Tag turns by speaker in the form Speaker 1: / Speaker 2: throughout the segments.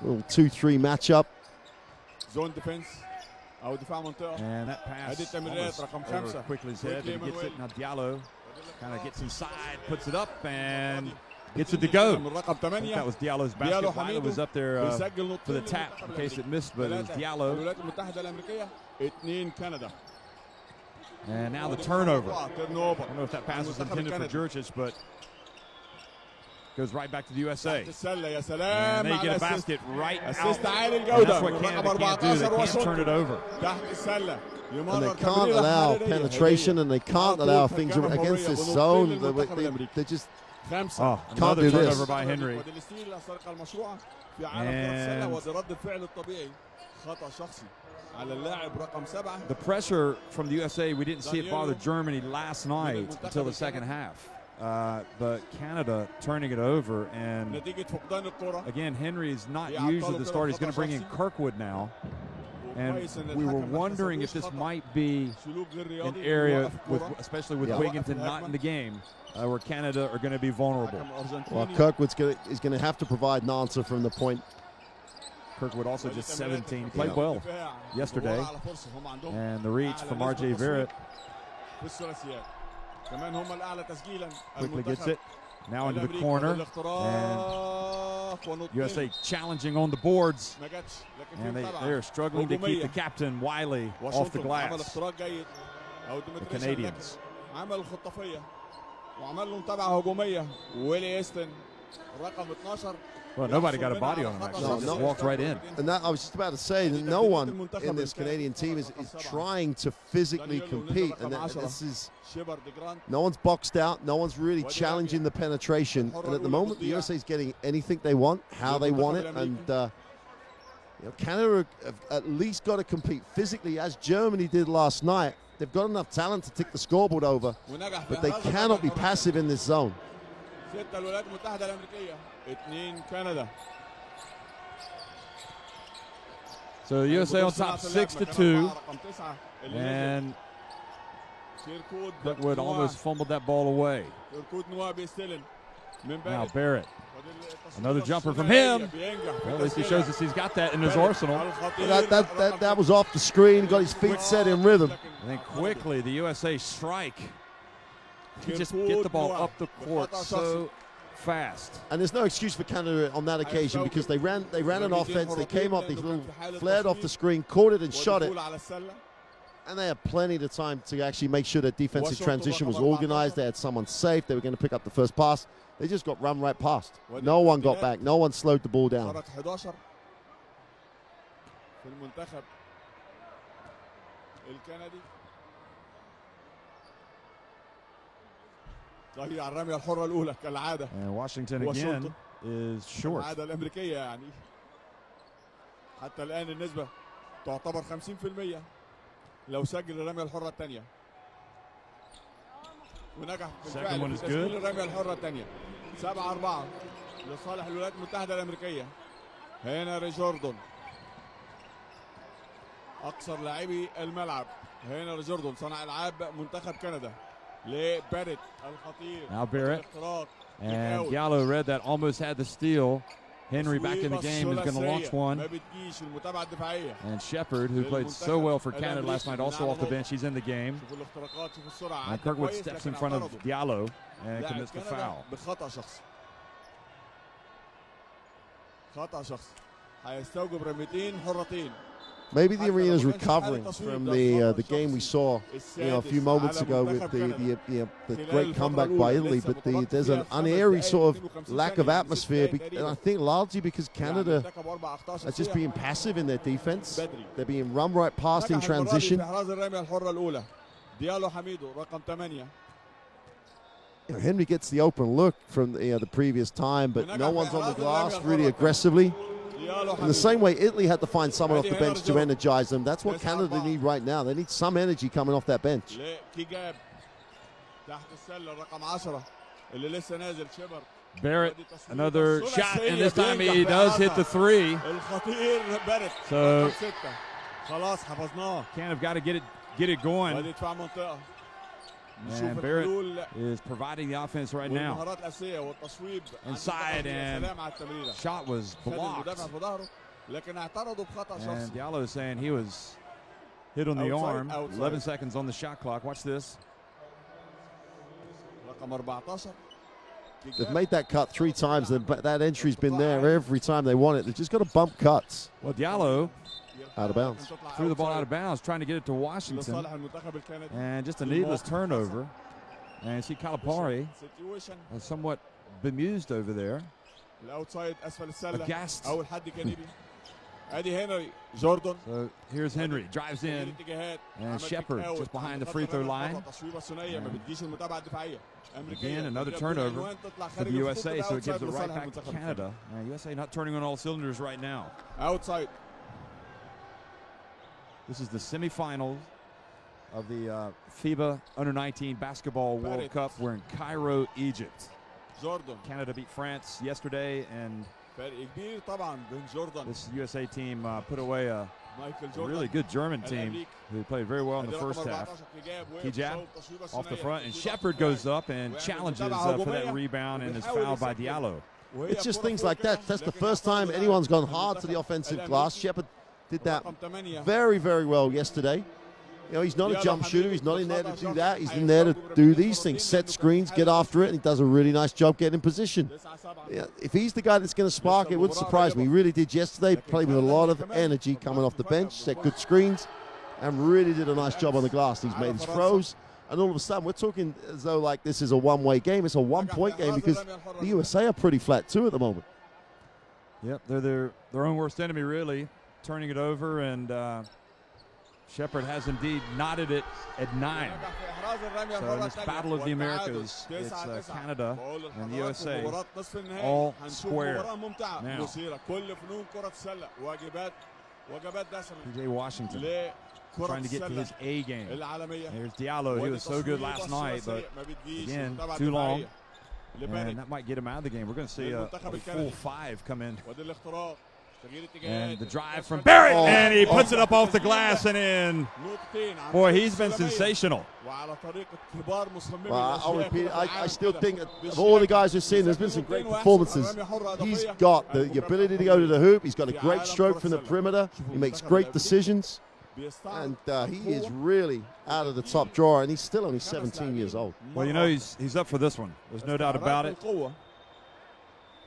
Speaker 1: Little 2-3 matchup.
Speaker 2: Zone defense.
Speaker 3: And that pass over quickly his head, and he gets it. Now Diallo kind of gets inside, puts it up, and gets it to go. I think that was Diallo's basket. Wiley was up there for the tap in case it missed, but it was Diallo. And now the turnover. I don't know if that pass was intended for Jurčić, but goes right back to the USA. And they get a basket right out. And that's what Canada can't do. They can't turn it over.
Speaker 1: And they can't allow penetration, and they can't allow things against this zone. They just can't do this.
Speaker 3: Turnover by Henry. And the pressure from the USA, we didn't see it bother Germany last night until the second half. But Canada turning it over, and again, Henry is not usually the start. He's going to bring in Kirkwood now, and we were wondering if this might be an area, especially with Wigginton not in the game, where Canada are going to be vulnerable.
Speaker 1: Well, Kirkwood's is going to have to provide an answer from the point.
Speaker 3: Kirkwood also just 17. He played well yesterday, and the reach from R.J. Verrett. Quickly gets it. Now into the corner. And USA challenging on the boards. And they're struggling to keep the captain, Wiley, off the glass. The Canadians. Well, nobody got a body on him, actually. Just walked right in.
Speaker 1: And that, I was just about to say that no one in this Canadian team is trying to physically compete. And this is, no one's boxed out. No one's really challenging the penetration. And at the moment, the USA is getting anything they want, how they want it. And Canada have at least got to compete physically, as Germany did last night. They've got enough talent to tick the scoreboard over, but they cannot be passive in this zone.
Speaker 3: So the USA on top 6-2, and Kirkwood almost fumbled that ball away. Now Barrett, another jumper from him. Well, at least he shows us he's got that in his arsenal.
Speaker 1: That was off the screen, got his feet set in rhythm.
Speaker 3: And then quickly the USA strike. To just get the ball up the court so fast.
Speaker 1: And there's no excuse for Canada on that occasion, because they ran an offense, they came up, they flared off the screen, caught it and shot it. And they had plenty of time to actually make sure that defensive transition was organized. They had someone safe. They were going to pick up the first pass. They just got run right past. No one got back. No one slowed the ball down.
Speaker 3: And Washington again is short.
Speaker 2: حتى الآن النسبة تعتبر 50% لو سجل الرمية الحرة الثانية. ونجح بالفعل في تسجيل الرمية الحرة الثانية. 7-4 لصالح الولايات المتحدة الأمريكية. هنا ريجوردون أقصر لاعبي الملعب. هنا ريجوردون صانع ألعاب منتخب كندا. لباريت الخطير.
Speaker 3: Now Barrett and Diallo read that, almost had the steal. Henry back in the game is going to launch one. And Shepard, who played so well for Canada last night, also off the bench. He's in the game. And Kirkwood steps in front of Diallo and commits the foul.
Speaker 1: Maybe the arena is recovering from the game we saw a few moments ago with the great comeback by Italy, but there's an unairy sort of lack of atmosphere, and I think largely because Canada are just being passive in their defense. They're being run right past in transition. Henry gets the open look from the previous time, but no one's on the glass really aggressively. In the same way, Italy had to find someone off the bench to energize them. That's what Canada need right now. They need some energy coming off that bench.
Speaker 3: Barrett, another shot, and this time he does hit the three. So Canada got to get it going. And Barrett is providing the offense right now. Inside, and shot was blocked. And Diallo is saying he was hit on the arm. 11 seconds on the shot clock. Watch this.
Speaker 1: They've made that cut 3 times. That entry's been there every time they want it. They've just got to bump cuts.
Speaker 3: Well, Diallo
Speaker 1: out of bounds.
Speaker 3: Threw the ball out of bounds, trying to get it to Washington. And just a needless turnover. And see Calipari somewhat bemused over there. Aghast. So here's Henry, drives in, and Shepard just behind the free throw line. Again, another turnover for the USA, so it gives it right back to Canada. USA not turning on all cylinders right now.
Speaker 2: Outside.
Speaker 3: This is the semifinals of the FIBA Under-19 Basketball World Cup. We're in Cairo, Egypt. Canada beat France yesterday, and this USA team put away a really good German team who played very well in the first half. Hijab off the front, and Shepard goes up and challenges for that rebound and is fouled by Diallo.
Speaker 1: It's just things like that. That's the first time anyone's gone hard to the offensive glass. Shepard did that very, very well yesterday. You know, he's not a jump shooter. He's not in there to do that. He's in there to do these things, set screens, get after it, and he does a really nice job getting in position. Yeah, if he's the guy that's going to spark, it wouldn't surprise me. He really did yesterday. Played with a lot of energy coming off the bench, set good screens, and really did a nice job on the glass. He's made his throws, and all of a sudden we're talking as though like this is a one-way game. It's a one-point game because the USA are pretty flat too at the moment.
Speaker 3: Yep, they're their own worst enemy, really, turning it over, and Shepard has indeed knotted it at 9. So in this battle of the Americas, it's Canada and the USA all square now. P.J. Washington trying to get to his A game. There's Diallo. He was so good last night, but again, too long. And that might get him out of the game. We're going to see a full 5 come in. And the drive from Barrett, and he puts it up off the glass and in. Boy, he's been sensational.
Speaker 1: Well, I'll repeat it. I still think of all the guys we've seen, there's been some great performances. He's got the ability to go to the hoop. He's got a great stroke from the perimeter. He makes great decisions. And he is really out of the top drawer, and he's still only 17 years old.
Speaker 3: Well, you know, he's up for this one. There's no doubt about it.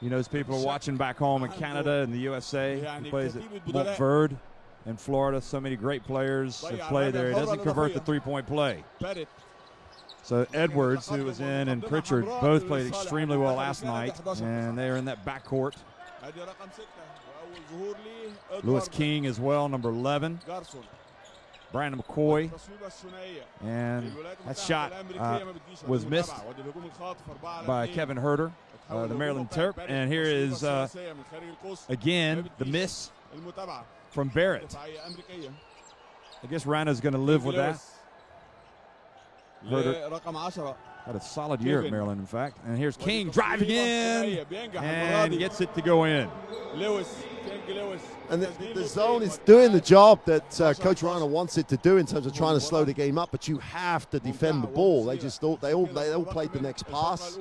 Speaker 3: He knows people are watching back home in Canada and the USA. He plays at Montverde in Florida. So many great players have played there. He doesn't convert the three-point play. So Edwards, who was in, and Pritchard both played extremely well last night, and they are in that backcourt. Lewis King as well, number 11. Brandon McCoy, and that shot was missed by Kevin Herter, the Maryland Terp. And here is, again, the miss from Barrett. I guess Rana's going to live with that. Herter had a solid year at Maryland, in fact. And here's King driving in and gets it to go in.
Speaker 1: And the zone is doing the job that Coach Rana wants it to do in terms of trying to slow the game up, but you have to defend the ball. They just thought they all played the next pass.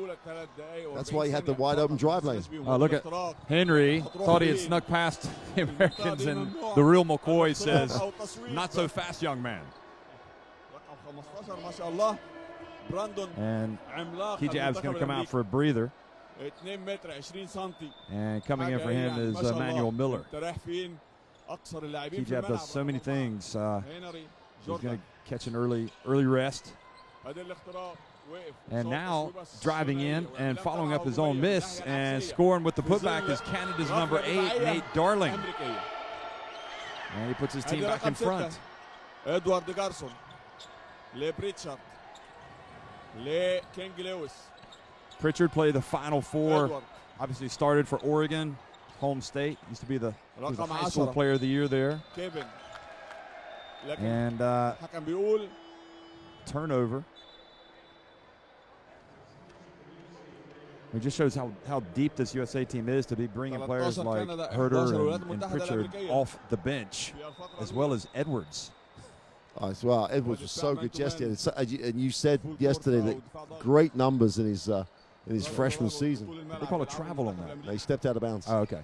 Speaker 1: That's why he had the wide open drive lane.
Speaker 3: Look at Henry, thought he had snuck past the Americans, and the real McCoy says, "Not so fast, young man." And Hijab's going to come out for a breather. And coming in for him is Manuel Miller. Hijab does so many things. He's going to catch an early rest. And now driving in and following up his own miss and scoring with the putback is Canada's number 8, Nate Darling. And he puts his team back in front.
Speaker 2: Edward Garson, Le Pritchard, Le King Lewis.
Speaker 3: Pritchard played the Final Four. Obviously started for Oregon, home state. Used to be the high school player of the year there. And turnover. It just shows how deep this USA team is to be bringing players like Herter and Pritchard off the bench, as well as Edwards.
Speaker 1: Oh, well, Edwards was so good yesterday, and you said yesterday that great numbers in his freshman season.
Speaker 3: They call it travel on that.
Speaker 1: They stepped out of bounds.
Speaker 3: Oh, okay.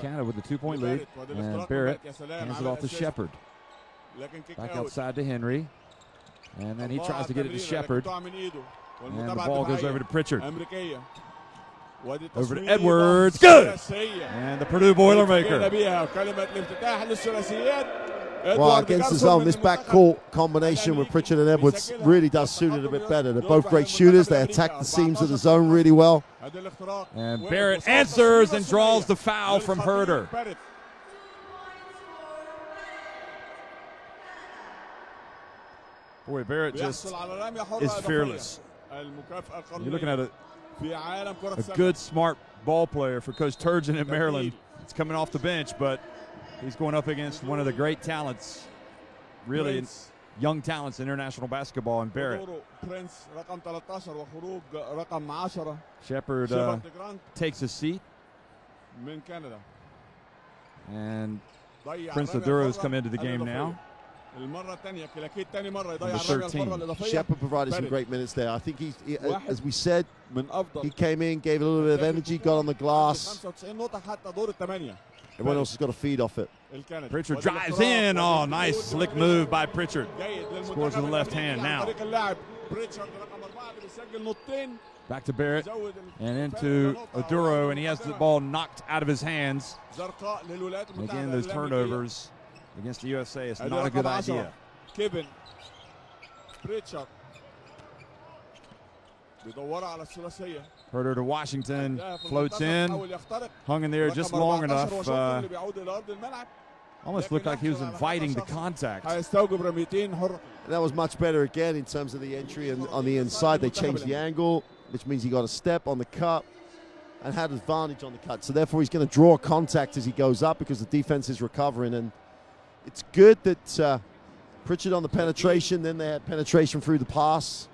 Speaker 3: Canada with the 2-point lead, and Barrett hands it off to Shepard. Back outside to Henry, and then he tries to get it to Shepard, and the ball goes over to Pritchard. Over to Edwards, good! And the Purdue Boilermaker.
Speaker 1: Well, against the zone, this backcourt combination with Pritchard and Edwards really does suit it a bit better. They're both great shooters. They attack the seams of the zone really well.
Speaker 3: And Barrett answers and draws the foul from Herder. Boy, Barrett just is fearless. You're looking at a good, smart ball player for Coach Turgeon in Maryland. It's coming off the bench, but he's going up against one of the great talents, really young talents in international basketball, in Barrett. Shepard takes a seat. And Prince Aduro's come into the game now. Number 13.
Speaker 1: Shepard provided some great minutes there. I think he, as we said, he came in, gave a little bit of energy, got on the glass. Everyone else has got to feed off it.
Speaker 3: Pritchard drives in. Oh, nice slick move by Pritchard. Scores with the left hand now. Back to Barrett and into Oduro, and he has the ball knocked out of his hands. And again, those turnovers against the USA is not a good idea. Herder to Washington, floats in, hung in there just long enough. Almost looked like he was inviting the contact.
Speaker 1: And that was much better again in terms of the entry and on the inside. They changed the angle, which means he got a step on the cut and had advantage on the cut. So therefore he's going to draw contact as he goes up because the defense is recovering. And it's good that Pritchard on the penetration, then they had penetration through the pass.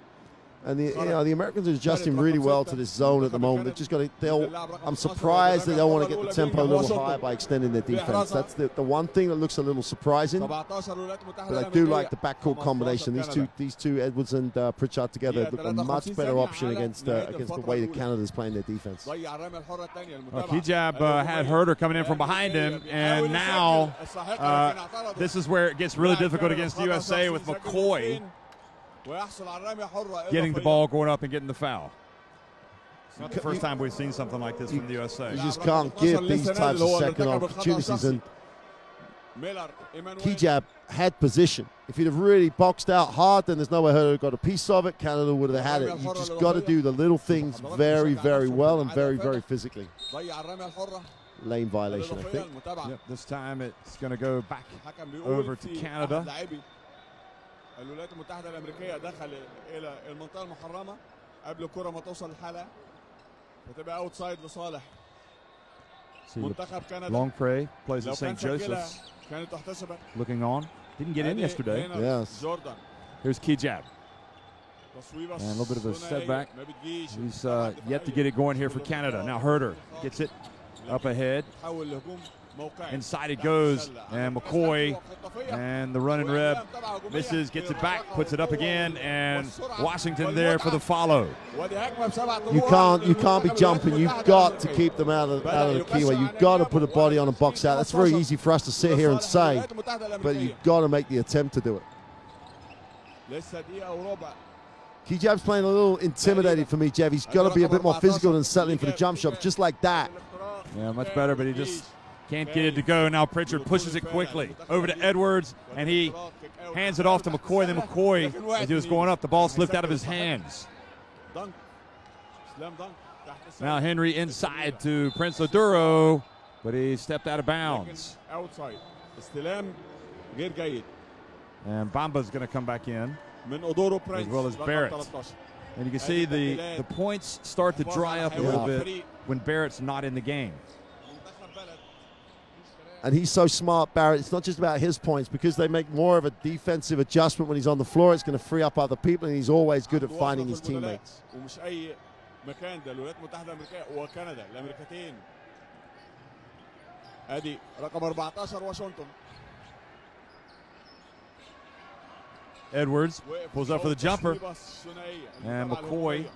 Speaker 1: And the Americans are adjusting really well to this zone at the moment. They've just got to. I'm surprised they don't want to get the tempo a little higher by extending their defense. That's the one thing that looks a little surprising. But I do like the backcourt combination. These two Edwards and Pritchard together look a much better option against the way that Canada's playing their defense.
Speaker 3: Kijab had Herder coming in from behind him, and now this is where it gets really difficult against the USA with McCoy getting the ball, going up, and getting the foul. It's not the first time we've seen something like this from the USA.
Speaker 1: You just can't give these types of second opportunities. And Kijab had position. If he'd have really boxed out hard, then there's no way Herder got a piece of it. Canada would have had it. You just got to do the little things very, very well and very, very physically. Lane violation, I think.
Speaker 3: Yep, this time it's going to go back over to Canada.
Speaker 2: الولايات المتحدة الأمريكية دخل إلى المنطقة المحرمة قبل الكرة ما توصل للحلقة فتبقى أوتسايد لصالح منتخب كندا.
Speaker 3: Long Prey plays at St. Joseph's. Looking on. Didn't get in yesterday.
Speaker 1: Yes.
Speaker 3: Here's Kijab. And a little bit of a setback. He's yet to get it going here for Canada. Now Herder gets it up ahead. Inside it goes, and McCoy and the running reb misses, gets it back, puts it up again, and Washington there for the follow.
Speaker 1: You can't be jumping. You've got to keep them out of the keyway. You've got to put a body on and box out. That's very easy for us to sit here and say, but you've got to make the attempt to do it. Kijab's playing a little intimidated for me, Jeff. He's got to be a bit more physical than settling for the jump shot, just like that.
Speaker 3: Yeah, much better, but he just can't get it to go. Now Pritchard pushes it quickly over to Edwards, and he hands it off to McCoy. Then McCoy, as he was going up, the ball slipped out of his hands. Now Henry inside to Prince Oduro, but he stepped out of bounds. And Bamba's going to come back in, as well as Barrett. And you can see the points start to dry up a little bit when Barrett's not in the game.
Speaker 1: And he's so smart, Barrett. It's not just about his points, because they make more of a defensive adjustment when he's on the floor. It's going to free up other people, and he's always good at finding his teammates.
Speaker 3: Edwards pulls up for the jumper. And McCoy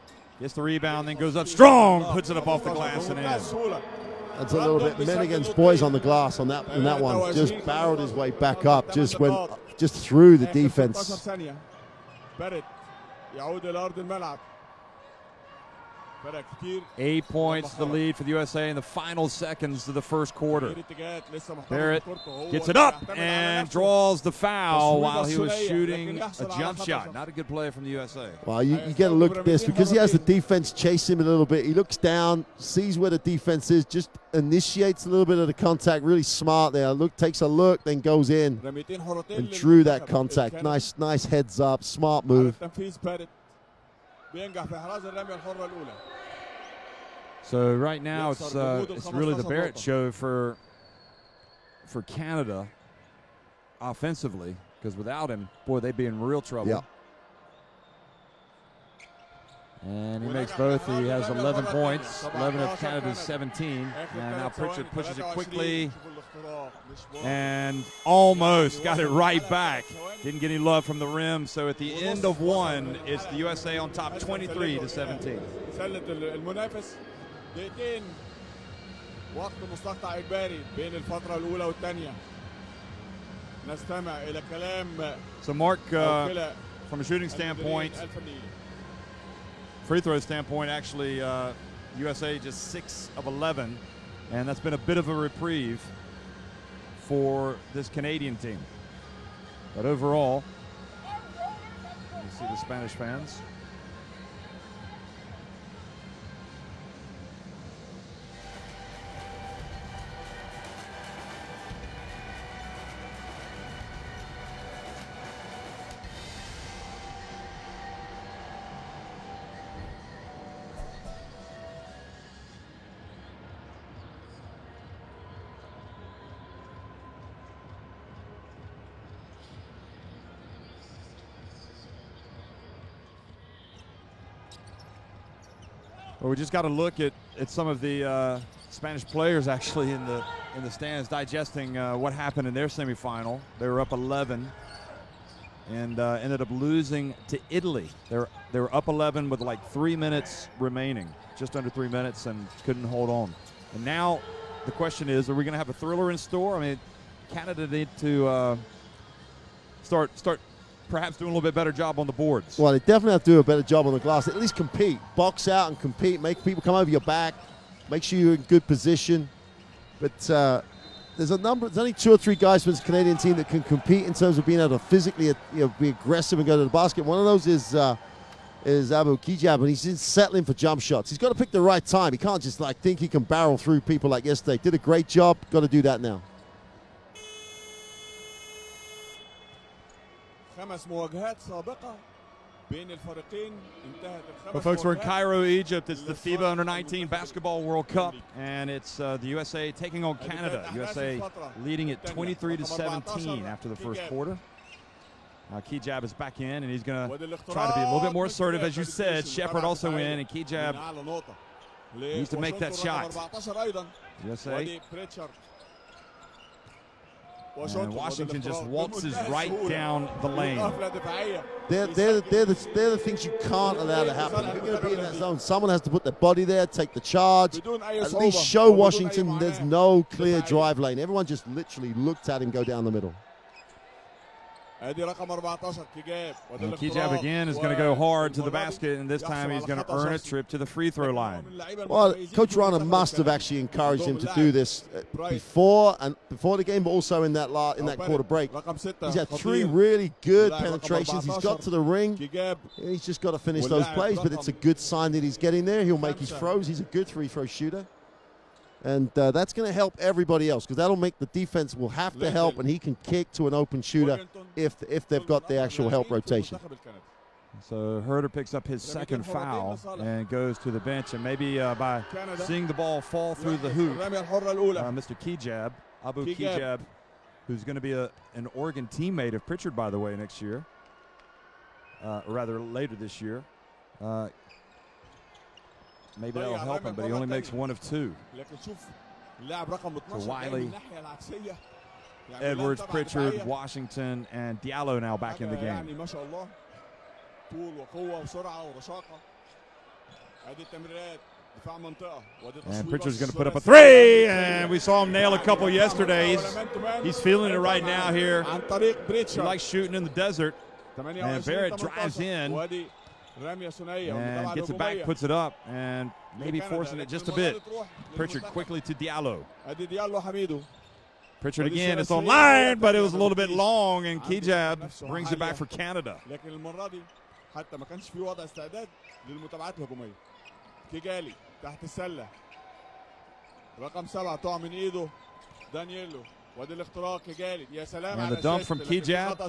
Speaker 3: gets the rebound, then goes up strong, puts it up off the glass and in.
Speaker 1: That's a little bit men against boys on the glass on that one. Just barreled his way back up, just went just through the defense.
Speaker 3: 8 points the lead for the USA in the final seconds of the first quarter. Barrett gets it up and draws the foul while he was shooting a jump shot. Not a good play from the USA.
Speaker 1: Well, you get a look at this because he has the defense chase him a little bit. He looks down, sees where the defense is, just initiates a little bit of the contact. Really smart there. Takes a look, then goes in and drew that contact. Nice heads up, smart move.
Speaker 3: So right now it's really the Barrett show for Canada offensively, because without him, boy, they'd be in real trouble.
Speaker 1: Yeah.
Speaker 3: And he makes both. He has 11 points, 11 of Canada's 17. And now Pritchard pushes it quickly and almost got it right back. Didn't get any love from the rim. So at the end of one, it's the USA on top 23-17.
Speaker 2: وقت مستقطع إجباري بين الفترة الأولى والثانية. نستمع إلى كلام.
Speaker 3: So Mark, from a shooting standpoint, free throw standpoint, actually, USA just 6 of 11, and that's been a bit of a reprieve for this Canadian team. But overall, you see the Spanish fans. Well, we just got to look at some of the Spanish players actually in the stands digesting what happened in their semifinal. They were up 11 and ended up losing to Italy. They were up 11 with like 3 minutes remaining, just under 3 minutes, and couldn't hold on. And now the question is, are we going to have a thriller in store? I mean, Canada need to start perhaps doing a little bit better job on the boards.
Speaker 1: Well, they definitely have to do a better job on the glass. At least compete. Box out and compete. Make people come over your back. Make sure you're in good position. But there's only 2 or 3 guys from this Canadian team that can compete in terms of being able to physically be aggressive and go to the basket. One of those is Abu Kijab, and he's settling for jump shots. He's got to pick the right time. He can't just think he can barrel through people like yesterday. Did a great job. Got to do that now.
Speaker 3: Well, folks, we're in Cairo, Egypt. It's the FIBA Under-19 Basketball World Cup, and it's the USA taking on Canada. USA leading at 23-17 after the first quarter. Kijab is back in, and he's going to try to be a little bit more assertive. As you said, Shepard also in, and Kijab needs to make that shot. USA. And Washington just waltzes right down the lane.
Speaker 1: They're the things you can't allow to happen. If you're going to be in that zone, someone has to put their body there, take the charge, at least show Washington there's no clear drive lane. Everyone just literally looked at him go down the middle.
Speaker 3: And Kijab again is going to go hard to the basket, and this time he's going to earn a trip to the free throw line.
Speaker 1: Well, Coach Rana must have actually encouraged him to do this before the game, but also in that quarter break. He's had 3 really good penetrations. He's got to the ring. He's just got to finish those plays, but it's a good sign that he's getting there. He'll make his throws. He's a good free throw shooter. And that's going to help everybody else, because that'll make the defense will have to help, and he can kick to an open shooter if they've got the actual help rotation.
Speaker 3: So Herder picks up his second foul and goes to the bench, and maybe by seeing the ball fall through the hoop, Mr. Kijab, Abu Kijab, who's going to be an Oregon teammate of Pritchard, by the way, next year, or rather later this year. Maybe that'll help him, but he only makes 1 of 2. So Wiley Edwards, Pritchard, Washington, and Diallo now back in the game. And Pritchard's going to put up a three, and we saw him nail a couple yesterday. He's feeling it right now here. He likes shooting in the desert. And Barrett drives in and gets it back, puts it up, and maybe forcing it just a bit. Pritchard quickly to Diallo. Pritchard again, it's online, but it was a little bit long, and Kijab brings it back for Canada.
Speaker 2: كيجالي تحت السلة رقم 7 تقع من ايده دانييلو وادي الاختراق كيجالي يا سلام
Speaker 3: على the dunk from Kijab.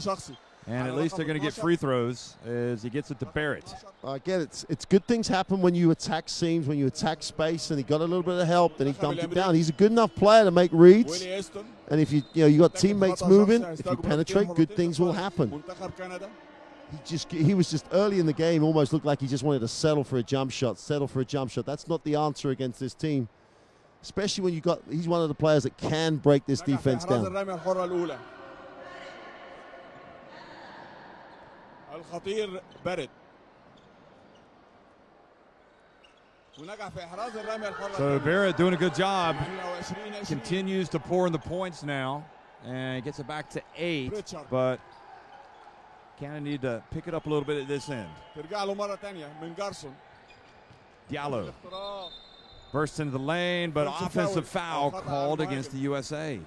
Speaker 3: And at least they're going to get free throws as he gets it to Barrett.
Speaker 1: Again, it's good things happen when you attack seams, when you attack space, and he got a little bit of help, then he dumped it down. He's a good enough player to make reads, and if you got teammates moving, if you penetrate, good things will happen. He was just early in the game, almost looked like he just wanted to settle for a jump shot. That's not the answer against this team, especially when he's one of the players that can break this defense down.
Speaker 3: So Barrett doing a good job, continues to pour in the points now, and gets it back to 8, but Canada need to pick it up a little bit at this end. Diallo bursts into the lane, but offensive foul called against the USA.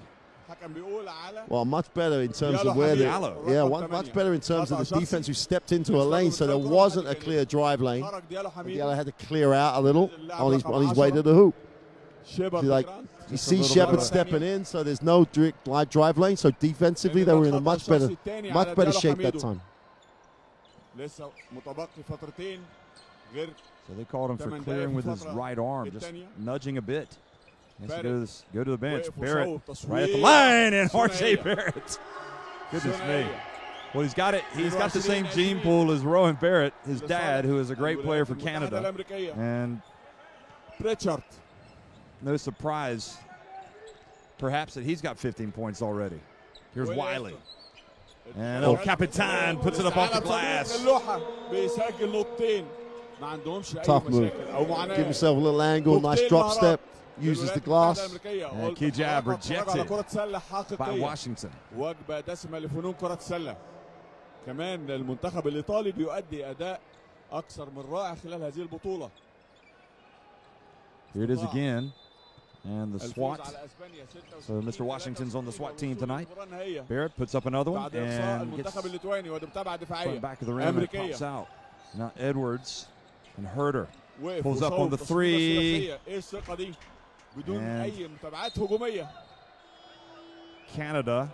Speaker 1: Well, much better in terms of where much better in terms of the defense who stepped into a lane, so there wasn't a clear drive lane. Diallo had to clear out a little on his way to the hoop. You see Shepard stepping in, so there's no direct drive lane. So defensively, they were in a much better shape that time.
Speaker 3: So they called him for clearing with his right arm, just nudging a bit. He goes, go to the bench. Barrett right at the line, and R.J. Barrett. Goodness me. Well, he's got it. He's got the same gene pool as Rowan Barrett, his dad, who is a great player for Canada. And no surprise, perhaps, that he's got 15 points already. Here's Wiley. And El Capitan puts it up off the glass.
Speaker 1: Tough move. Give himself a little angle, nice drop step. Uses the glass.
Speaker 3: And Kijab rejected by Washington.
Speaker 2: كمان المنتخب الإيطالي بيؤدي أداء أكثر من رائع خلال هذه البطولة.
Speaker 3: Here it is again. And the SWAT. So Mr. Washington's on the SWAT team tonight. Barrett puts up another one and gets from the back of the rim and pops out. Now Edwards and Herter pulls up on the 3. And Canada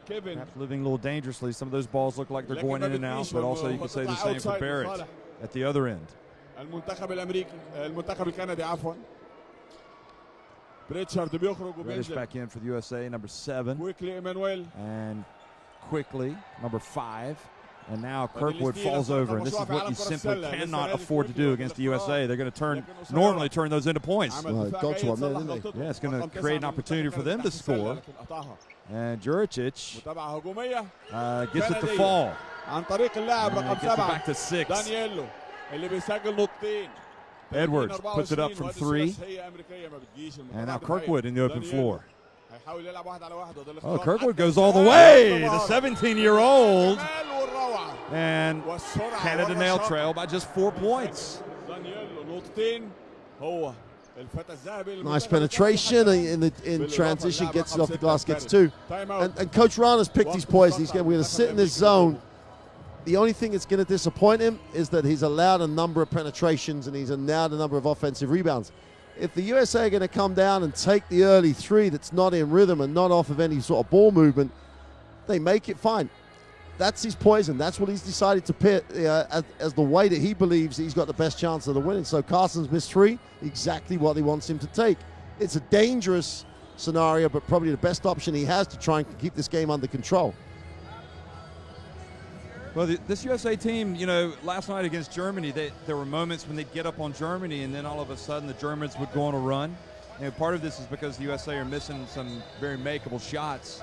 Speaker 3: perhaps living a little dangerously. Some of those balls look like they're going in and out, but also you can say the same for Barrett at the other end. Reddish back in for the USA, number 7. And quickly, number 5. And now Kirkwood falls over, and this is what you simply cannot afford to do against the USA. They're going to normally turn those into points.
Speaker 1: Well,
Speaker 3: yeah, it's going to create an opportunity for them to score. And Juricic gets it to fall. And gets it back to 6. Edwards puts it up from 3. And now Kirkwood in the open floor. Oh, Kirkwood goes all the way. The 17-year-old. And Canada nail trail by just 4 points.
Speaker 1: Nice penetration in transition, gets it off the glass, gets 2. And Coach Rana's picked his poison. We're going to sit in this zone. The only thing that's going to disappoint him is that he's allowed a number of penetrations and he's allowed a number of offensive rebounds. If the USA are going to come down and take the early 3 that's not in rhythm and not off of any sort of ball movement, they make it fine. That's his poison. That's what he's decided to pit as the way that he believes he's got the best chance of the winning. So Carson's missed 3, exactly what he wants him to take. It's a dangerous scenario, but probably the best option he has to try and keep this game under control.
Speaker 3: Well, this USA team, last night against Germany, there were moments when they'd get up on Germany, and then all of a sudden the Germans would go on a run. You know, part of this is because the USA are missing some very makeable shots.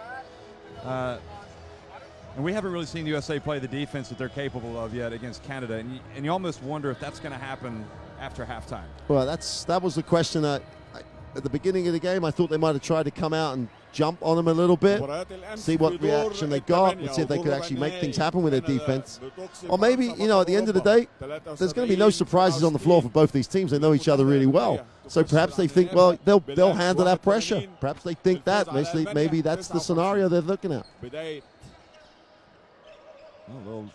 Speaker 3: And we haven't really seen the USA play the defense that they're capable of yet against Canada. And you almost wonder if that's going to happen after halftime.
Speaker 1: Well, that was the question that at the beginning of the game, I thought they might have tried to come out and jump on them a little bit, see what reaction they got, and see if they could actually make things happen with their defense. Or maybe, you know, at the end of the day, there's going to be no surprises on the floor for both these teams. They know each other really well. So perhaps they think, well, they'll handle that pressure. Perhaps they think that. Maybe that's the scenario they're looking at.
Speaker 3: A little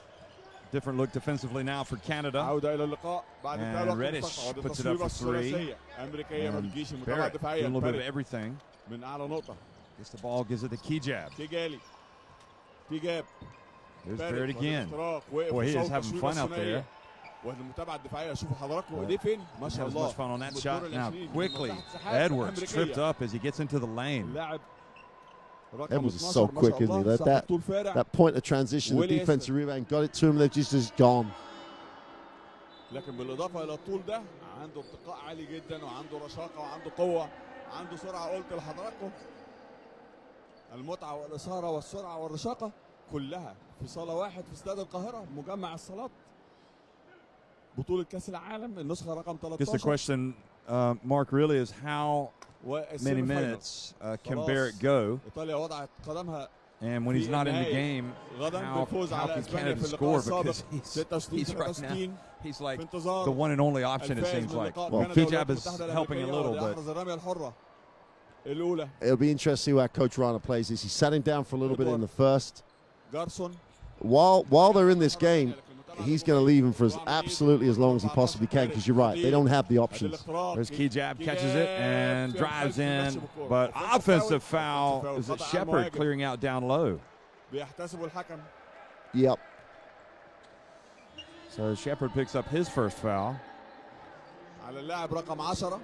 Speaker 3: different look defensively now for Canada. And Reddish puts it up for three. And Barrett doing a little bit of everything. Gets the ball, gives it to Kijab. There's Barrett again. Boy, he is having fun out there. Has as much fun on that shot. Now quickly, Edwards tripped up as he gets into the lane.
Speaker 1: Edwards is so quick, isn't he? That point of transition, the defensive rebound, got it to him, they're just gone.
Speaker 2: لكن بالإضافة إلى الطول ده عنده ارتقاء عالي جدا وعنده رشاقة وعنده قوة عنده سرعة. قلت لحضراتكم المتعة والإثارة والسرعة والرشاقة كلها في صالة واحد في استاد القاهرة مجمع الصالات بطولة كأس العالم النسخة رقم 13.
Speaker 3: Guess the question, Mark, really is how many minutes can Barrett go? And when he's not in the game, how can Canada score? Because he's right now, he's like the one and only option, it seems like. Well, Kijab is helping a little, but
Speaker 1: it'll be interesting to see how Coach Rana plays this. He sat him down for a little bit in the first. While they're in this game, he's going to leave him for absolutely as long as he possibly can, because you're right, they don't have the options.
Speaker 3: There's Kijab, catches it and drives in, but offensive foul. Is it Shepard clearing out down low?
Speaker 1: Yep.
Speaker 3: So Shepard picks up his first foul.
Speaker 2: على اللاعب رقم 10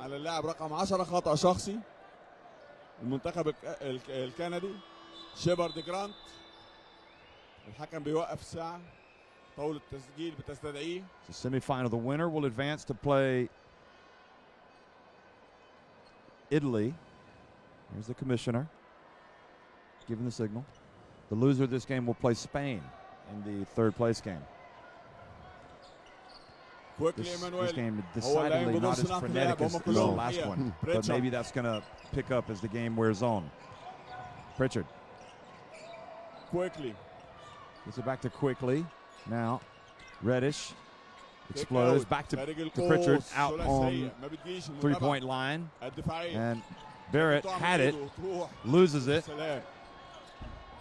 Speaker 2: على اللاعب رقم 10 خطأ شخصي المنتخب الكندي شيبارد جرانت. الحكم بيوقف الساعة. طاولة التسجيل بتستدعيه.
Speaker 3: The semifinal, the winner will advance to play Italy. Here's the commissioner giving the signal. The loser of this game will play Spain in the third place game. This game decidedly not as frenetic as the last one, but maybe that's going to pick up as the game wears on. Pritchard.
Speaker 2: Quickly.
Speaker 3: Gets it back to Quickly. Now, Reddish explodes back to Pritchard out on three-point line. And Barrett had it, loses it.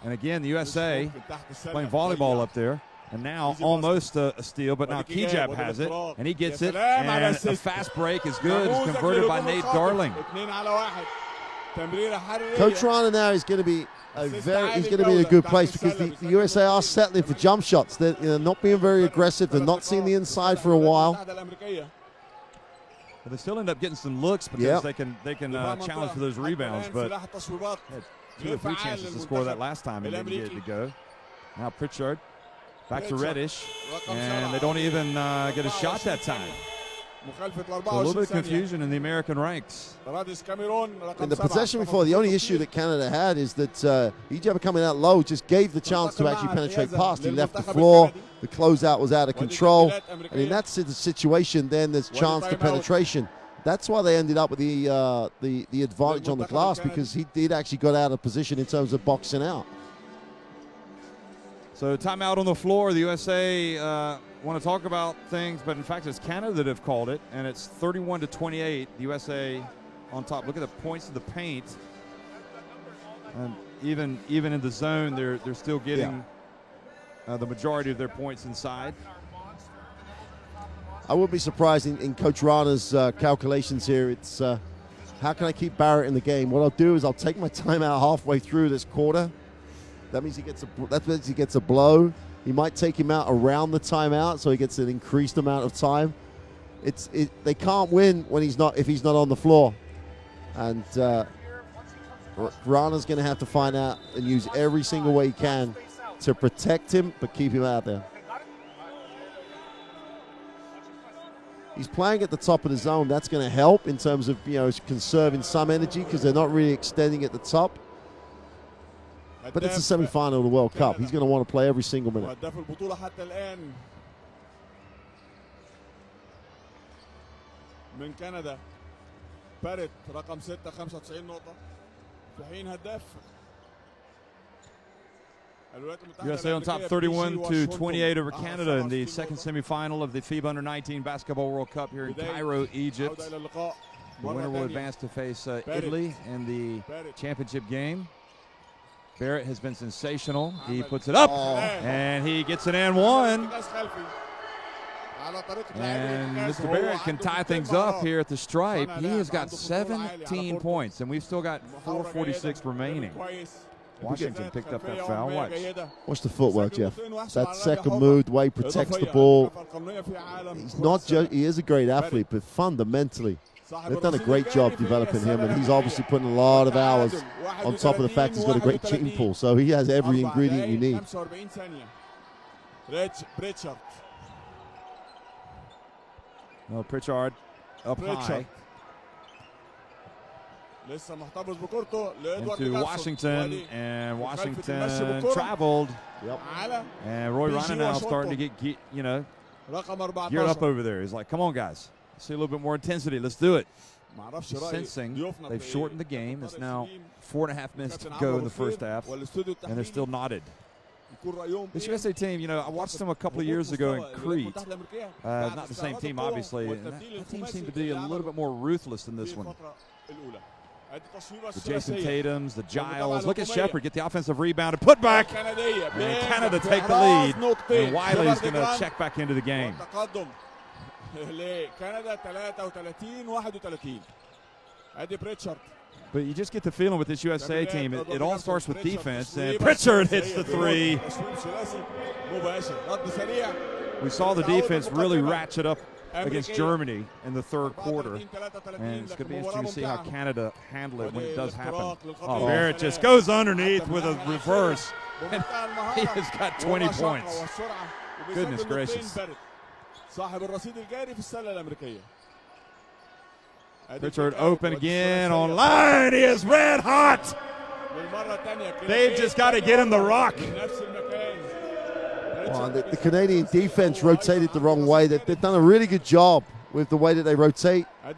Speaker 3: And again, the USA playing volleyball up there. And now almost a steal, but now Kijab has it, and he gets it. And a fast break is good. It's converted by Nate Darling.
Speaker 1: Coach Rana now is going to be he's going to be in a good place, because the USA are settling for jump shots. They're not being very aggressive. They're not seeing the inside for a while.
Speaker 3: Well, they still end up getting some looks because they can challenge for those rebounds, but had 2 or 3 chances to score that last time and didn't get it to go. Now Pritchard back to Reddish, and they don't even get a shot that time. So a little bit of confusion in the American ranks.
Speaker 1: In the possession before, the only issue that Canada had is that Kijab coming out low just gave the chance to actually penetrate past. He left the floor. The closeout was out of control. And in that situation, then there's chance to penetration. That's why they ended up with the advantage on the glass, because he did actually got out of position in terms of boxing out.
Speaker 3: So timeout on the floor. The USA want to talk about things, but in fact it's Canada that have called it, and it's 31-28. The USA on top. Look at the points to the paint, and even in the zone, they're still getting the majority of their points inside.
Speaker 1: I wouldn't be surprised in Coach Rana's calculations here. It's how can I keep Barrett in the game? What I'll do is I'll take my timeout halfway through this quarter. That means he gets a blow. He might take him out around the timeout, so he gets an increased amount of time. They can't win when if he's not on the floor, and Rana's going to have to find out and use every single way he can to protect him, but keep him out there. He's playing at the top of the zone. That's going to help in terms of, you know, conserving some energy because they're not really extending at the top. But it's a semi-final of the World Cup. He's going to want to play every single minute.
Speaker 2: من كندا بارت رقم 6 95 نقطة في حين هداف
Speaker 3: USA on top 31-28 over Canada in the second semifinal of the FIBA Under-19 Basketball World Cup here in Cairo, Egypt. The winner will advance to face Italy in the championship game. Barrett has been sensational. He puts it up, and he gets an and one. And Mr. Barrett can tie things up here at the stripe. He has got 17 points, and we've still got 4:46 remaining. Washington picked up that foul.
Speaker 1: Watch the footwork, Jeff. That second move, the way he protects the ball. He's not just, he is a great athlete, but fundamentally, they've done a great job developing him, and he's obviously putting a lot of hours on top of the fact he's got a great gene pool. So he has every ingredient you need.
Speaker 3: Well, Pritchard up high into Washington, and Washington traveled. And Roy Rana now starting to get, you know, geared up over there. He's like, come on, guys. See a little bit more intensity. Let's do it. He's sensing they've shortened the game. It's now 4.5 minutes to go in the first half, and they're still knotted. This USA team, you know, I watched them a couple of years ago in Crete. Not the same team, obviously. And that team seemed to be a little bit more ruthless than this one. The Jason Tatums, the Giles. Look at Shepard get the offensive rebound and put back. And Canada take the lead. And Wiley's going to check back into the game. But you just get the feeling with this USA team, it all starts with defense. And Pritchard hits the three. We saw the defense really ratchet up against Germany in the third quarter. And it's going to be interesting to see how Canada handle it when it does happen. Oh, Barrett just goes underneath with a reverse. And he has got 20 points. Goodness gracious. Pritchard open again on line. He is red hot. They've just got to get him the rock.
Speaker 1: Well, the Canadian defense rotated the wrong way. They've done a really good job with the way that they rotate. And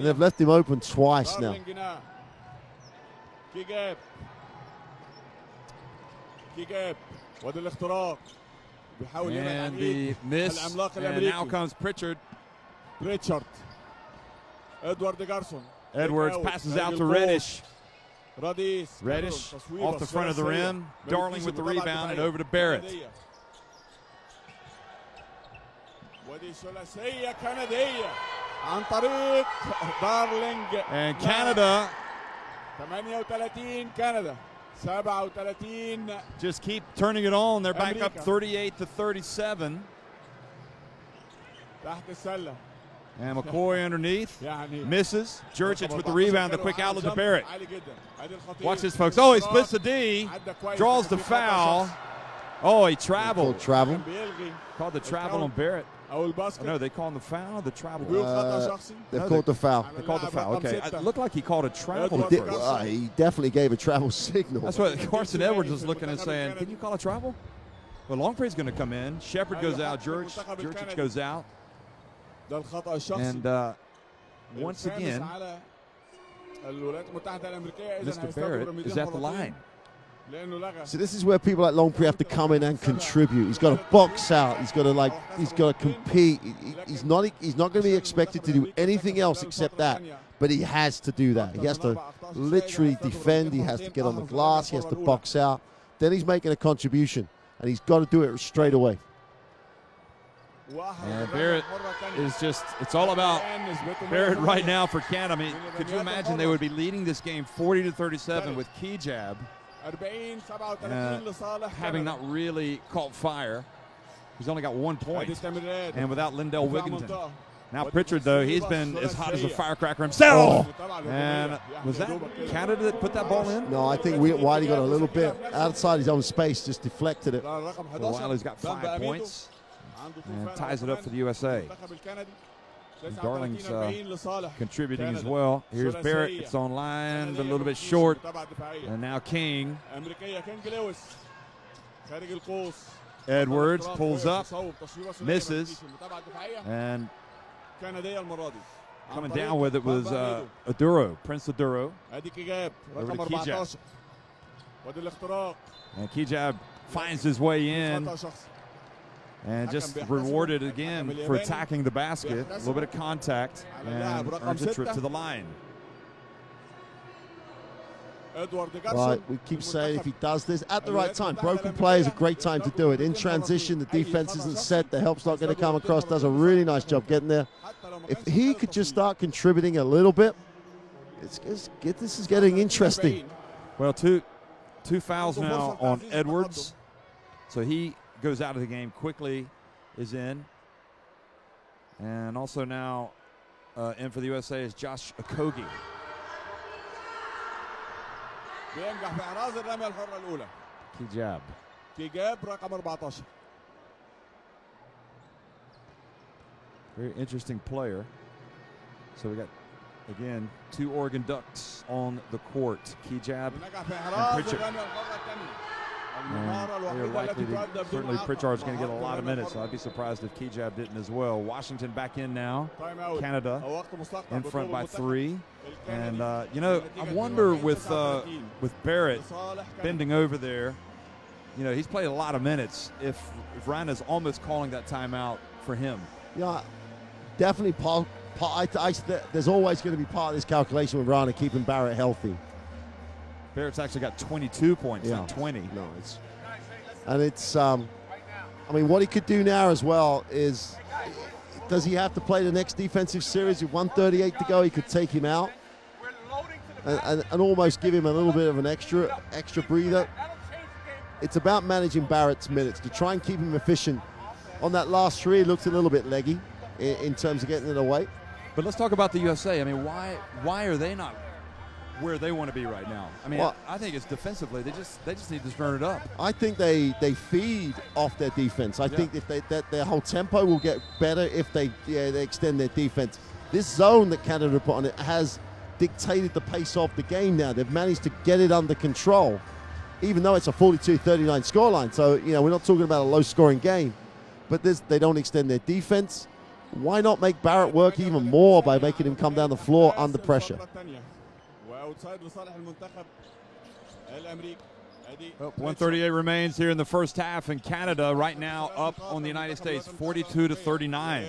Speaker 1: they've left him open twice now.
Speaker 3: And the miss. And now comes Pritchard. Edwards passes out to Reddish. Reddish off the front of the rim. Darling with the rebound and over to Barrett. And Canada just keep turning it on. They're back up 38-37. And McCoy underneath, misses. Jurčić with the rebound, the quick outlet to Barrett. Watch this, folks. Oh, he splits the D, draws the foul. Oh, he traveled.
Speaker 1: Travel.
Speaker 3: Called the travel on Barrett. Oh, no, they called the foul, the travel.
Speaker 1: They've called the foul.
Speaker 3: They called the foul. Okay, it looked like he called a travel.
Speaker 1: He definitely gave a travel signal.
Speaker 3: That's what Carson Edwards was looking and saying, can you call a travel? Well, Longpre's going to come in. Shepard goes out. Jurčić goes out. And once again, Mr. Barrett is at the line.
Speaker 1: So this is where people like Longpre have to come in and contribute. He's got to box out. He's got to compete. He's not going to be expected to do anything else except that. But he has to do that. He has to literally defend. He has to get on the glass. He has to box out. Then he's making a contribution, and he's got to do it straight away.
Speaker 3: And Barrett is just—it's all about Barrett right now for Canada. I mean, could you imagine they would be leading this game 40-37 with Kijab? Having not really caught fire. He's only got 1 point. And without Lindell Wigginton. Now Pritchard, though, he's been as hot as a firecracker himself. And was that Canada that put that ball in?
Speaker 1: No, I think Wiley got a little bit outside his own space, just deflected it.
Speaker 3: So Wiley's got 5 points and ties it up for the USA. Darling's contributing as well. Here's Barrett. It's on line, but a little bit short. And now King. Edwards pulls up, misses, and coming down with it was Aduro, Prince Aduro. Over to Kijab. And Kijab finds his way in and just rewarded again for attacking the basket. A little bit of contact and earns a trip to the line.
Speaker 1: Right, we keep saying if he does this at the right time, broken play is a great time to do it. In transition, the defense isn't set, the help's not going to come across, does a really nice job getting there. If he could just start contributing a little bit, this is getting interesting.
Speaker 3: Well, two fouls now on Edwards. So he goes out of the game quickly, is in. And also now in for the USA is Josh Okogie.
Speaker 2: بينجح في احراز الرميه الحره الاولى. كيجاب رقم 14.
Speaker 3: Very interesting player. So we got again 2 Oregon Ducks on the court. Kijab and Pritchard. Certainly Pritchard's going to get a lot of minutes, so I'd be surprised if Kijab didn't as well. Washington back in now. Canada in front by 3. And, you know, I wonder with Barrett bending over there, you know, he's played a lot of minutes. If Rana's almost calling that timeout for him.
Speaker 1: Yeah, definitely there's always going to be part of this calculation with Rana keeping Barrett healthy.
Speaker 3: Barrett's actually got 22 points, not 20.
Speaker 1: No, I mean, what he could do now as well is, does he have to play the next defensive series with 1:38 to go? He could take him out and almost give him a little bit of an extra breather. It's about managing Barrett's minutes to try and keep him efficient. On that last 3, it looked a little bit leggy in terms of getting it away.
Speaker 3: But let's talk about the USA. I mean, why are they not where they want to be right now? I mean, well, I think it's defensively. They just need to turn it up. I
Speaker 1: think they feed off their defense. I think if their whole tempo will get better if they extend their defense. This zone that Canada put on it has dictated the pace of the game now. They've managed to get it under control, even though it's a 42-39 scoreline. So, you know, we're not talking about a low-scoring game, but they don't extend their defense. Why not make Barrett work even more by making him come down the floor under pressure?
Speaker 3: 138 remains here in the first half, and Canada right now up on the United States 42-39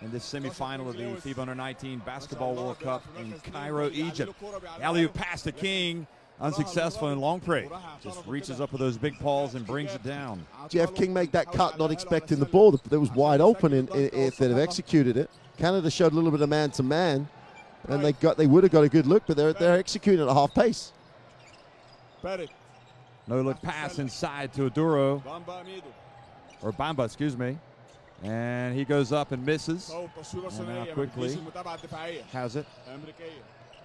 Speaker 3: in this semifinal of the FIBA Under-19 Basketball World Cup in Cairo, Egypt. Alley-oop pass to King, unsuccessful, and Longpre just reaches up with those big paws and brings it down.
Speaker 1: Jeff, King made that cut not expecting the ball. That was wide open if they'd have executed it. Canada showed a little bit of man-to-man. And they would have got a good look, but they're executing at half pace.
Speaker 3: No look pass inside to Aduro, or Bamba, excuse me, and he goes up and misses. And now quickly has it.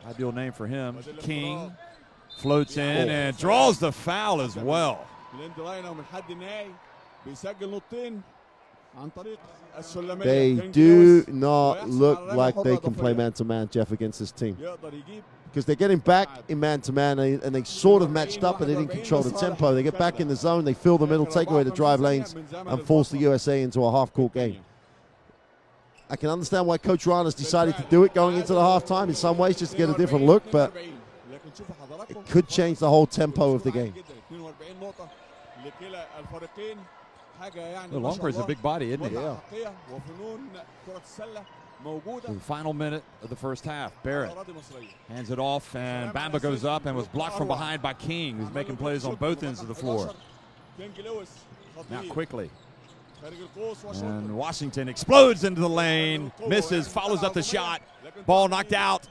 Speaker 3: Ideal name for him. King floats in and draws the foul as well.
Speaker 1: They do not look like they can play man-to-man, Jeff, against this team. Because they're getting back in man-to-man, and they sort of matched up, and they didn't control the tempo. They get back in the zone, they fill the middle, take away the drive lanes, and force the USA into a half-court game. I can understand why Coach Rana's decided to do it going into the halftime in some ways, just to get a different look, but it could change the whole tempo of the game.
Speaker 3: Well, Longpre's a big body, isn't he?
Speaker 1: Yeah.
Speaker 3: The final minute of the first half. Barrett hands it off, and Bamba goes up and was blocked from behind by King, who's making plays on both ends of the floor. Now quickly. And Washington explodes into the lane, misses, follows up the shot. Ball knocked out.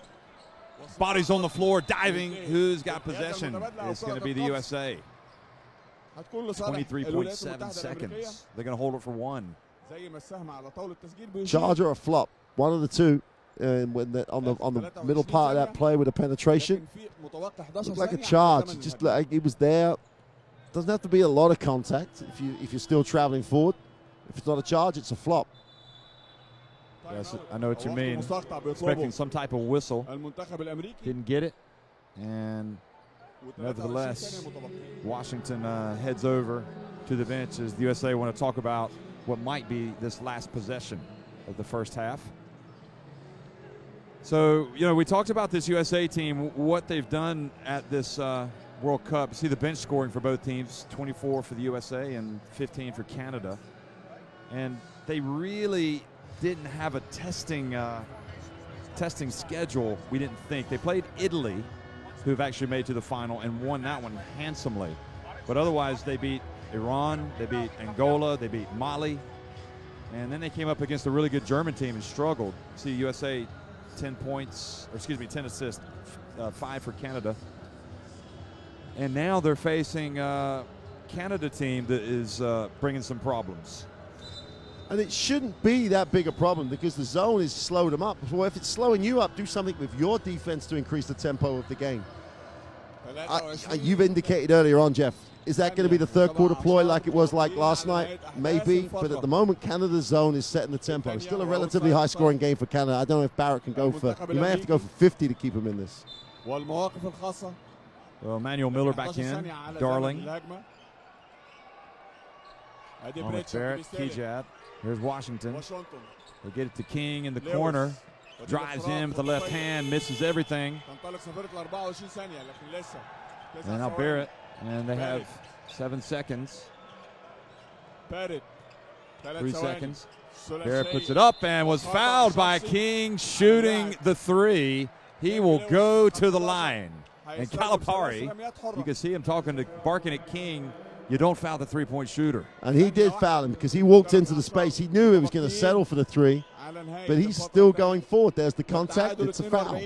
Speaker 3: Body's on the floor, diving. Who's got possession? It's going to be the USA. 23.7 seconds. They're going to hold it for 1.
Speaker 1: Charge or a flop, one of the two. When on the middle part of that play with a penetration, looked like a charge. Just like it was there. Doesn't have to be a lot of contact if you're still traveling forward. If it's not a charge, it's a flop.
Speaker 3: Yes, I know what you mean. Expecting some type of whistle. Didn't get it. And nevertheless, Washington heads over to the bench as the USA want to talk about what might be this last possession of the first half. So, you know, we talked about this USA team, what they've done at this World Cup. You see the bench scoring for both teams, 24 for the USA and 15 for Canada. And they really didn't have a testing schedule, we didn't think. They played Italy, who've actually made to the final and won that one handsomely. But otherwise, they beat Iran, they beat Angola, they beat Mali. And then they came up against a really good German team and struggled. See USA 10 points, or excuse me, 10 assists, 5 for Canada. And now they're facing a Canada team that is bringing some problems.
Speaker 1: And it shouldn't be that big a problem because the zone has slowed them up. Well, if it's slowing you up, do something with your defense to increase the tempo of the game. You've indicated earlier on, Jeff, is that going to be the third quarter ploy like it was like last night? Maybe, but at the moment, Canada's zone is setting the tempo. It's still a relatively high-scoring game for Canada. I don't know if Barrett can go for, he may have to go for 50 to keep him in this.
Speaker 3: Well, Manuel Miller back in, Darling. On with Barrett, Kejab. Here's Washington. They get it to King in the corner. Drives in with the left hand, misses everything. And now Barrett, and they have 7 seconds. 3 seconds. Barrett puts it up and was fouled by King shooting the 3. He will go to the line. And Calipari, you can see him barking at King. You don't foul the three-point shooter.
Speaker 1: And he did foul him because he walked into the space. He knew he was going to settle for the 3, but he's still going forward. There's the contact. It's a foul.
Speaker 3: So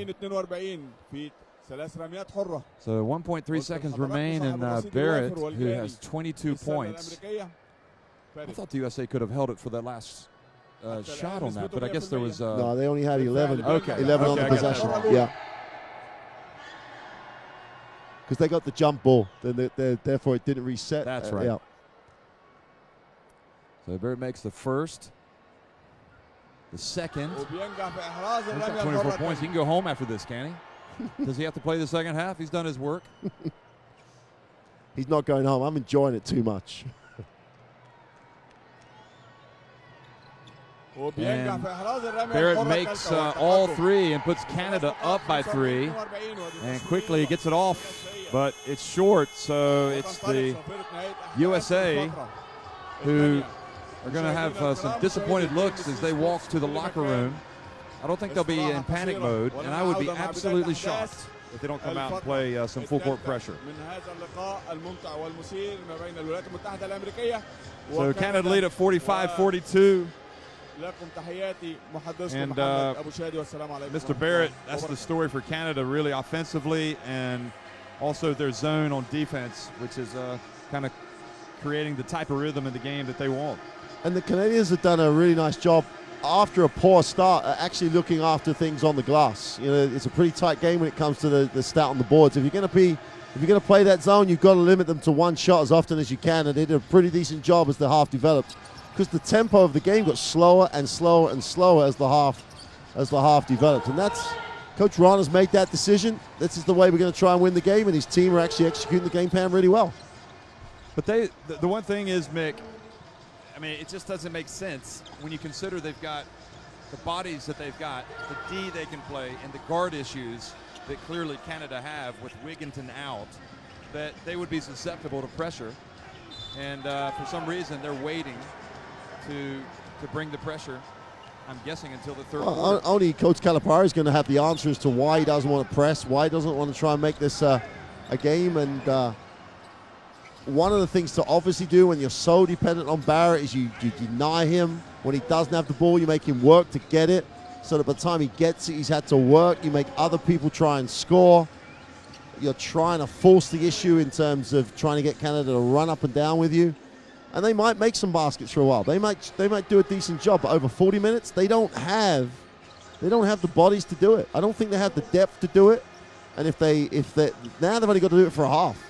Speaker 3: 1.3 seconds remain, and Barrett, who has 22 points. I thought the USA could have held it for that last shot on that, but I guess there was...
Speaker 1: no, they only had 11.
Speaker 3: Okay.
Speaker 1: 11 on the possession. Yeah. Because they got the jump ball, therefore it didn't reset.
Speaker 3: That's right.
Speaker 1: Yeah.
Speaker 3: So Barrett makes the first, the second. He's got 24 points. He can go home after this, can he? Does he have to play the second half? He's done his work.
Speaker 1: He's not going home. I'm enjoying it too much.
Speaker 3: And Barrett makes all 3 and puts Canada up by 3, and quickly gets it off, but it's short. So it's the USA who are going to have some disappointed looks as they walk to the locker room. I don't think they'll be in panic mode, and I would be absolutely shocked if they don't come out and play some full court pressure. So Canada lead at 45-42. And Mr. Barrett, that's the story for Canada, really offensively, and also their zone on defense, which is kind of creating the type of rhythm in the game that they want.
Speaker 1: And the Canadians have done a really nice job after a poor start, actually looking after things on the glass. You know, it's a pretty tight game when it comes to the stat on the boards. If you're going to play that zone, you've got to limit them to 1 shot as often as you can, and they did a pretty decent job as the half developed. Because the tempo of the game got slower and slower and slower as the half developed, and that's Coach Ron has made that decision. This is the way we're going to try and win the game, and his team are actually executing the game plan really well.
Speaker 3: But the one thing is, Mick, I mean, it just doesn't make sense when you consider they've got the bodies that they've got, the D they can play, and the guard issues that clearly Canada have with Wigginton out, that they would be susceptible to pressure, and for some reason they're waiting to bring the pressure, I'm guessing, until the third quarter.
Speaker 1: Only Coach Calipari is going to have the answer as to why he doesn't want to press, why he doesn't want to try and make this a game. And one of the things to obviously do when you're so dependent on Barrett is you deny him. When he doesn't have the ball, you make him work to get it, so that by the time he gets it, he's had to work. You make other people try and score. You're trying to force the issue in terms of trying to get Canada to run up and down with you. And they might make some baskets for a while. They might do a decent job, but over 40 minutes, they don't have the bodies to do it. I don't think they have the depth to do it. And if they now they've only got to do it for a half.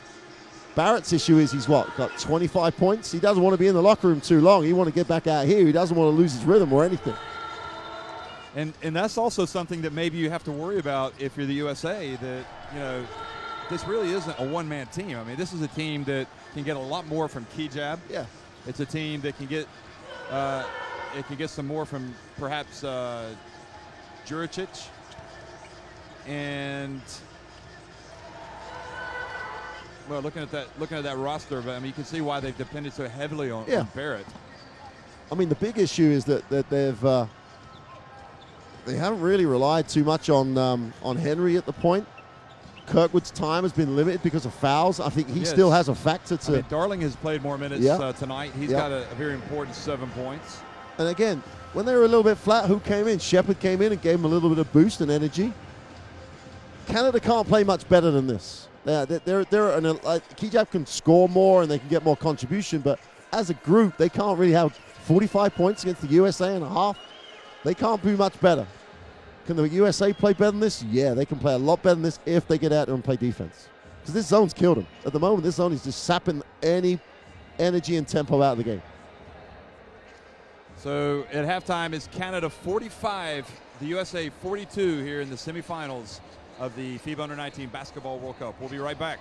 Speaker 1: Barrett's issue is he's got 25 points. He doesn't want to be in the locker room too long. He wants to get back out here. He doesn't want to lose his rhythm or anything.
Speaker 3: And that's also something that maybe you have to worry about if you're the USA, that, you know, this really isn't a one-man team. I mean, this is a team that can get a lot more from Kijab.
Speaker 1: Yeah.
Speaker 3: It's a team that can get some more from perhaps Juricic. And well, looking at that roster, but I mean, you can see why they've depended so heavily on Barrett.
Speaker 1: I mean, the big issue is that they haven't really relied too much on Henry at the point. Kirkwood's time has been limited because of fouls. I think he still has a factor to.
Speaker 3: I mean, Darling has played more minutes tonight. He's got a very important 7 points.
Speaker 1: And again, when they were a little bit flat, who came in? Shepherd came in and gave them a little bit of boost and energy. Canada can't play much better than this. Kijab can score more and they can get more contribution, but as a group, they can't really have 45 points against the USA and a half. They can't do much better. Can the USA play better than this? Yeah, they can play a lot better than this if they get out there and play defense. Because this zone's killed them. At the moment, this zone is just sapping any energy and tempo out of the game.
Speaker 3: So at halftime, it's Canada 45, the USA 42 here in the semifinals of the FIBA Under-19 Basketball World Cup. We'll be right back.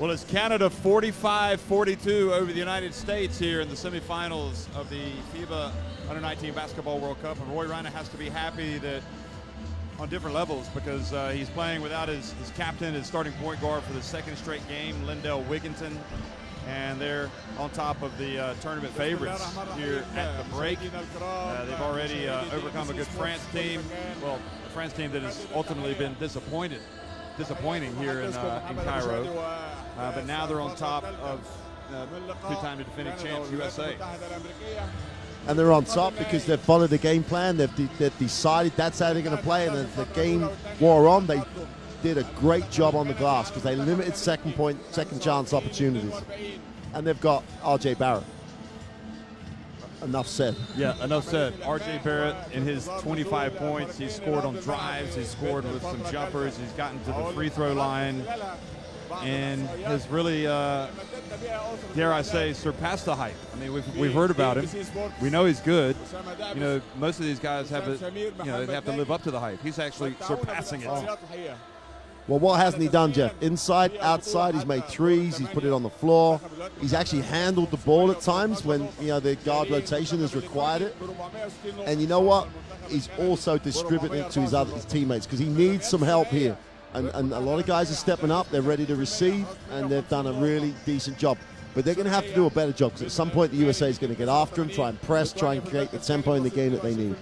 Speaker 3: Well, it's Canada 45-42 over the United States here in the semifinals of the FIBA Under-19 Basketball World Cup. And Roy Reiner has to be happy that on different levels because he's playing without his captain, his starting point guard for the second straight game, Lindell Wigginton. And they're on top of the tournament favorites here at the break. They've already overcome a good France team. Well, a France team that has ultimately been disappointing here in Cairo. But now they're on top of two-time defending champs USA.
Speaker 1: And they're on top because they've followed the game plan. They've decided that's how they're going to play. And as the game wore on, they did a great job on the glass because they limited second chance opportunities. And they've got R.J. Barrett. Enough said.
Speaker 3: Yeah, enough said. R.J. Barrett in his 25 points. He's scored on drives. He's scored with some jumpers. He's gotten to the free throw line and has really, dare I say, surpassed the hype. I mean, we've heard about him. We know he's good. You know, most of these guys have they have to live up to the hype. He's actually surpassing it.
Speaker 1: Well, what hasn't he done, Jeff? Inside, outside, he's made threes, he's put it on the floor. He's actually handled the ball at times when, the guard rotation has required it. And you know what? He's also distributing it to his teammates because he needs some help here. And a lot of guys are stepping up. They're ready to receive, and they've done a really decent job. But they're going to have to do a better job because at some point the USA is going to get after him, try and press, try and create the tempo in the game that they need.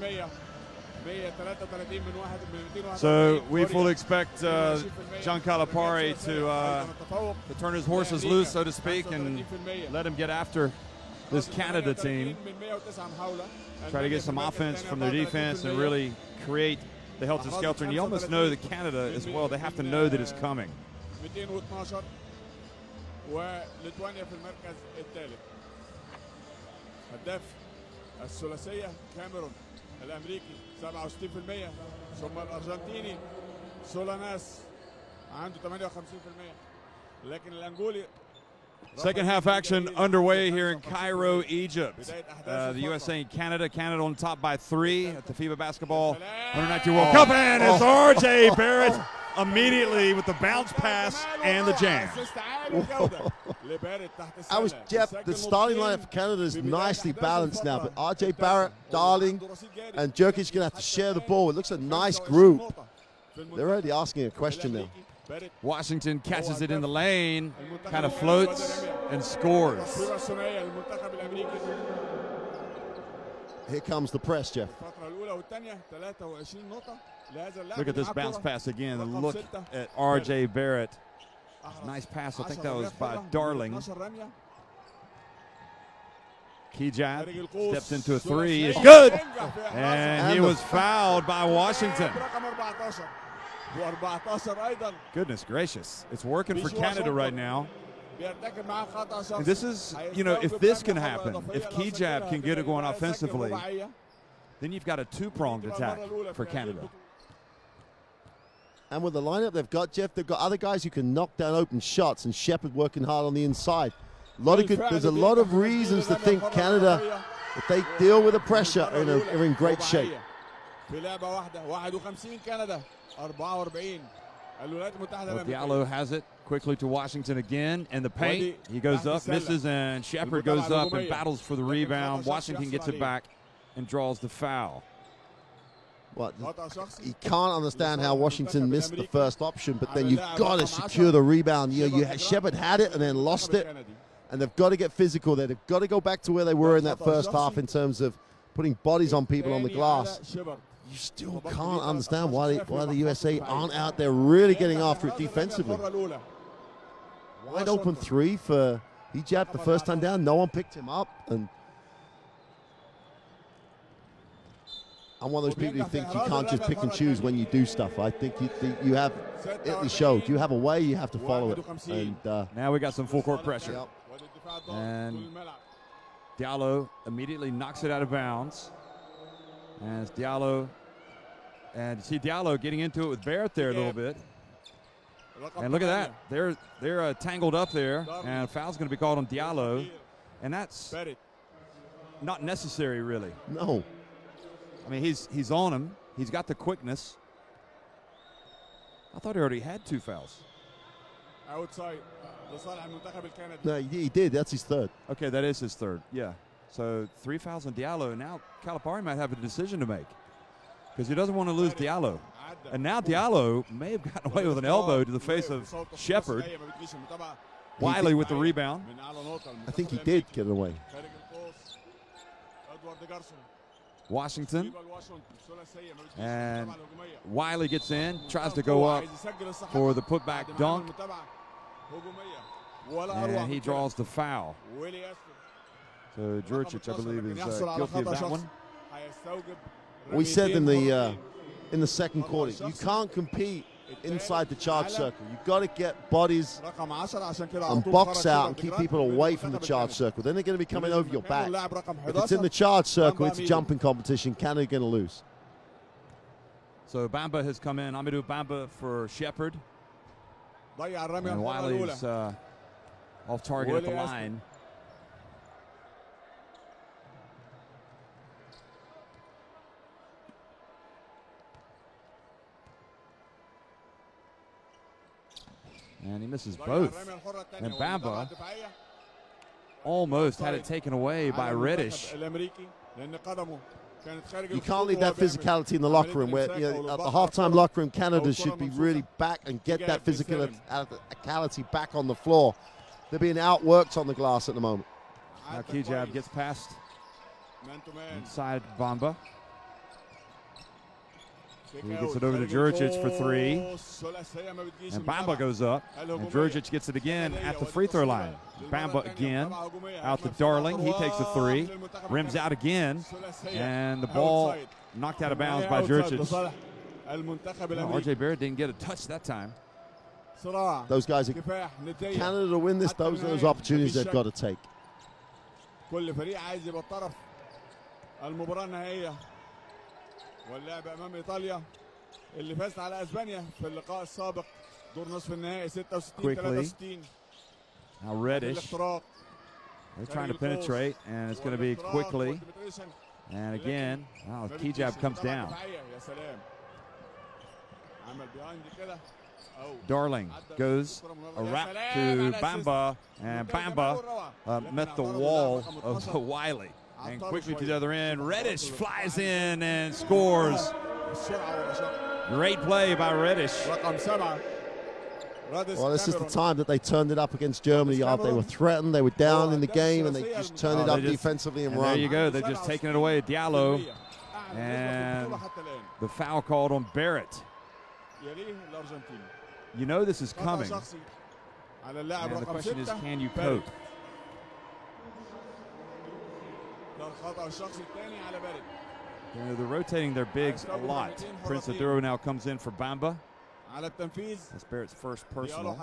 Speaker 3: So we fully expect John Calipari to turn his horses loose, so to speak, and let him get after this Canada team. Try to get some offense from their defense and really create the helter-skelter. And you almost know that Canada as well, they have to know that it's coming.
Speaker 2: الامريكي 67% ثم الارجنتيني سولاناس عنده 58% لكن الانجولي.
Speaker 3: Second half action underway here in Cairo, Egypt. The USA and Canada. Canada on top by 3 at the FIBA Basketball Under-19 World Cup. And it's R.J. Barrett immediately with the bounce pass and the jam.
Speaker 1: Jeff, the starting lineup for Canada is nicely balanced now, but R.J. Barrett, Darling, and Jerkic going to have to share the ball. It looks a nice group. They're already asking a question now.
Speaker 3: Washington catches it in the lane, kind of floats and scores.
Speaker 1: Here comes the press, Jeff.
Speaker 3: Look at this bounce pass again. And look at R.J. Barrett. Nice pass. I think that was by Darling. Kijab steps into a 3. It's good. And he was fouled by Washington. Goodness gracious. It's working for Canada right now. And this is, if this can happen, if Kijab can get it going offensively, then you've got a two-pronged attack for Canada.
Speaker 1: And with the lineup they've got, Jeff, they've got other guys who can knock down open shots, and Shepard working hard on the inside. There's a lot of reasons to think Canada, if they deal with the pressure, are in great shape.
Speaker 3: Well, Diallo has it quickly to Washington again, and the paint. He goes up, misses, and Shepard goes up and battles for the rebound. Washington gets it back and draws the foul.
Speaker 1: Well, you can't understand how Washington missed the first option, but then you've got to secure the rebound. Shepard had it and then lost it, and they've got to get physical there. They've got to go back to where they were in that first half in terms of putting bodies on people on the glass. You still can't understand why the USA aren't out there really getting after it defensively. Wide open 3 for Hijab the first time down. No one picked him up. And I'm one of those people who think you can't just pick and choose when you do stuff. I think you have, Italy showed, you have a way, you have to follow it. And
Speaker 3: now we got some full court pressure. Yep. And Diallo immediately knocks it out of bounds. As Diallo, and you see Diallo getting into it with Barrett there a little bit. And look at that. They're tangled up there, and a foul's going to be called on Diallo. And that's not necessary, really.
Speaker 1: No.
Speaker 3: I mean, he's on him. He's got the quickness. I thought he already had 2 fouls.
Speaker 2: Outside.
Speaker 1: No, he did. That's his third.
Speaker 3: Okay, that is his third. Yeah. So 3 fouls on Diallo. Now Calipari might have a decision to make because he doesn't want to lose Diallo. And now Diallo may have gotten away with an elbow to the face of Shepard. Wiley with the rebound.
Speaker 1: I think he did get it away.
Speaker 3: Washington. And Wiley gets in, tries to go up for the putback dunk. And he draws the foul. So Juricic, I believe, is guilty of that one.
Speaker 1: We said in the second quarter, you can't compete inside the charge circle. You've got to get bodies and box out and keep people away from the charge circle. Then they're going to be coming over your back. If it's in the charge circle, it's a jumping competition. Canada going to lose.
Speaker 3: So Bamba has come in. Amadou Bamba for Shepard. And Wiley's off target at the line. And he misses both. And Bamba almost had it taken away by Reddish.
Speaker 1: You can't leave that physicality in the locker room where, you know, at the halftime locker room, Canada should be really back and get that physicality back on the floor. They're being outworked on the glass at the moment.
Speaker 3: Now Kijab gets past inside Bamba. He gets it over to Juricic for three. And Bamba goes up. And Juricic gets it again at the free throw line. Bamba again. Out to Darling. He takes a three. Rims out again. And the ball knocked out of bounds by Juricic. RJ Barrett didn't get a touch that time.
Speaker 1: Those guys, Canada to win this, those are those opportunities they've got to take.
Speaker 2: واللعب امام ايطاليا اللي فازت على اسبانيا في اللقاء السابق دور نصف النهائي 66 63.
Speaker 3: Now Reddish, they're trying to penetrate, and it's going to be quickly. And again, Kijab comes down. Darling goes a wrap to Bamba, and Bamba met the wall of Wiley. And quickly to the other end, Reddish flies in and scores. Great play by Reddish.
Speaker 1: Well, this is the time that they turned it up against Germany. They were threatened, they were down in the game, and they just turned it up defensively and run.
Speaker 3: There you go. They're just taking it away. Diallo. And the foul called on Barrett. You know this is coming. And the question is, can you cope? You know, they're rotating their bigs a lot. Prince Aduro now comes in for Bamba. That's Barrett's first personal.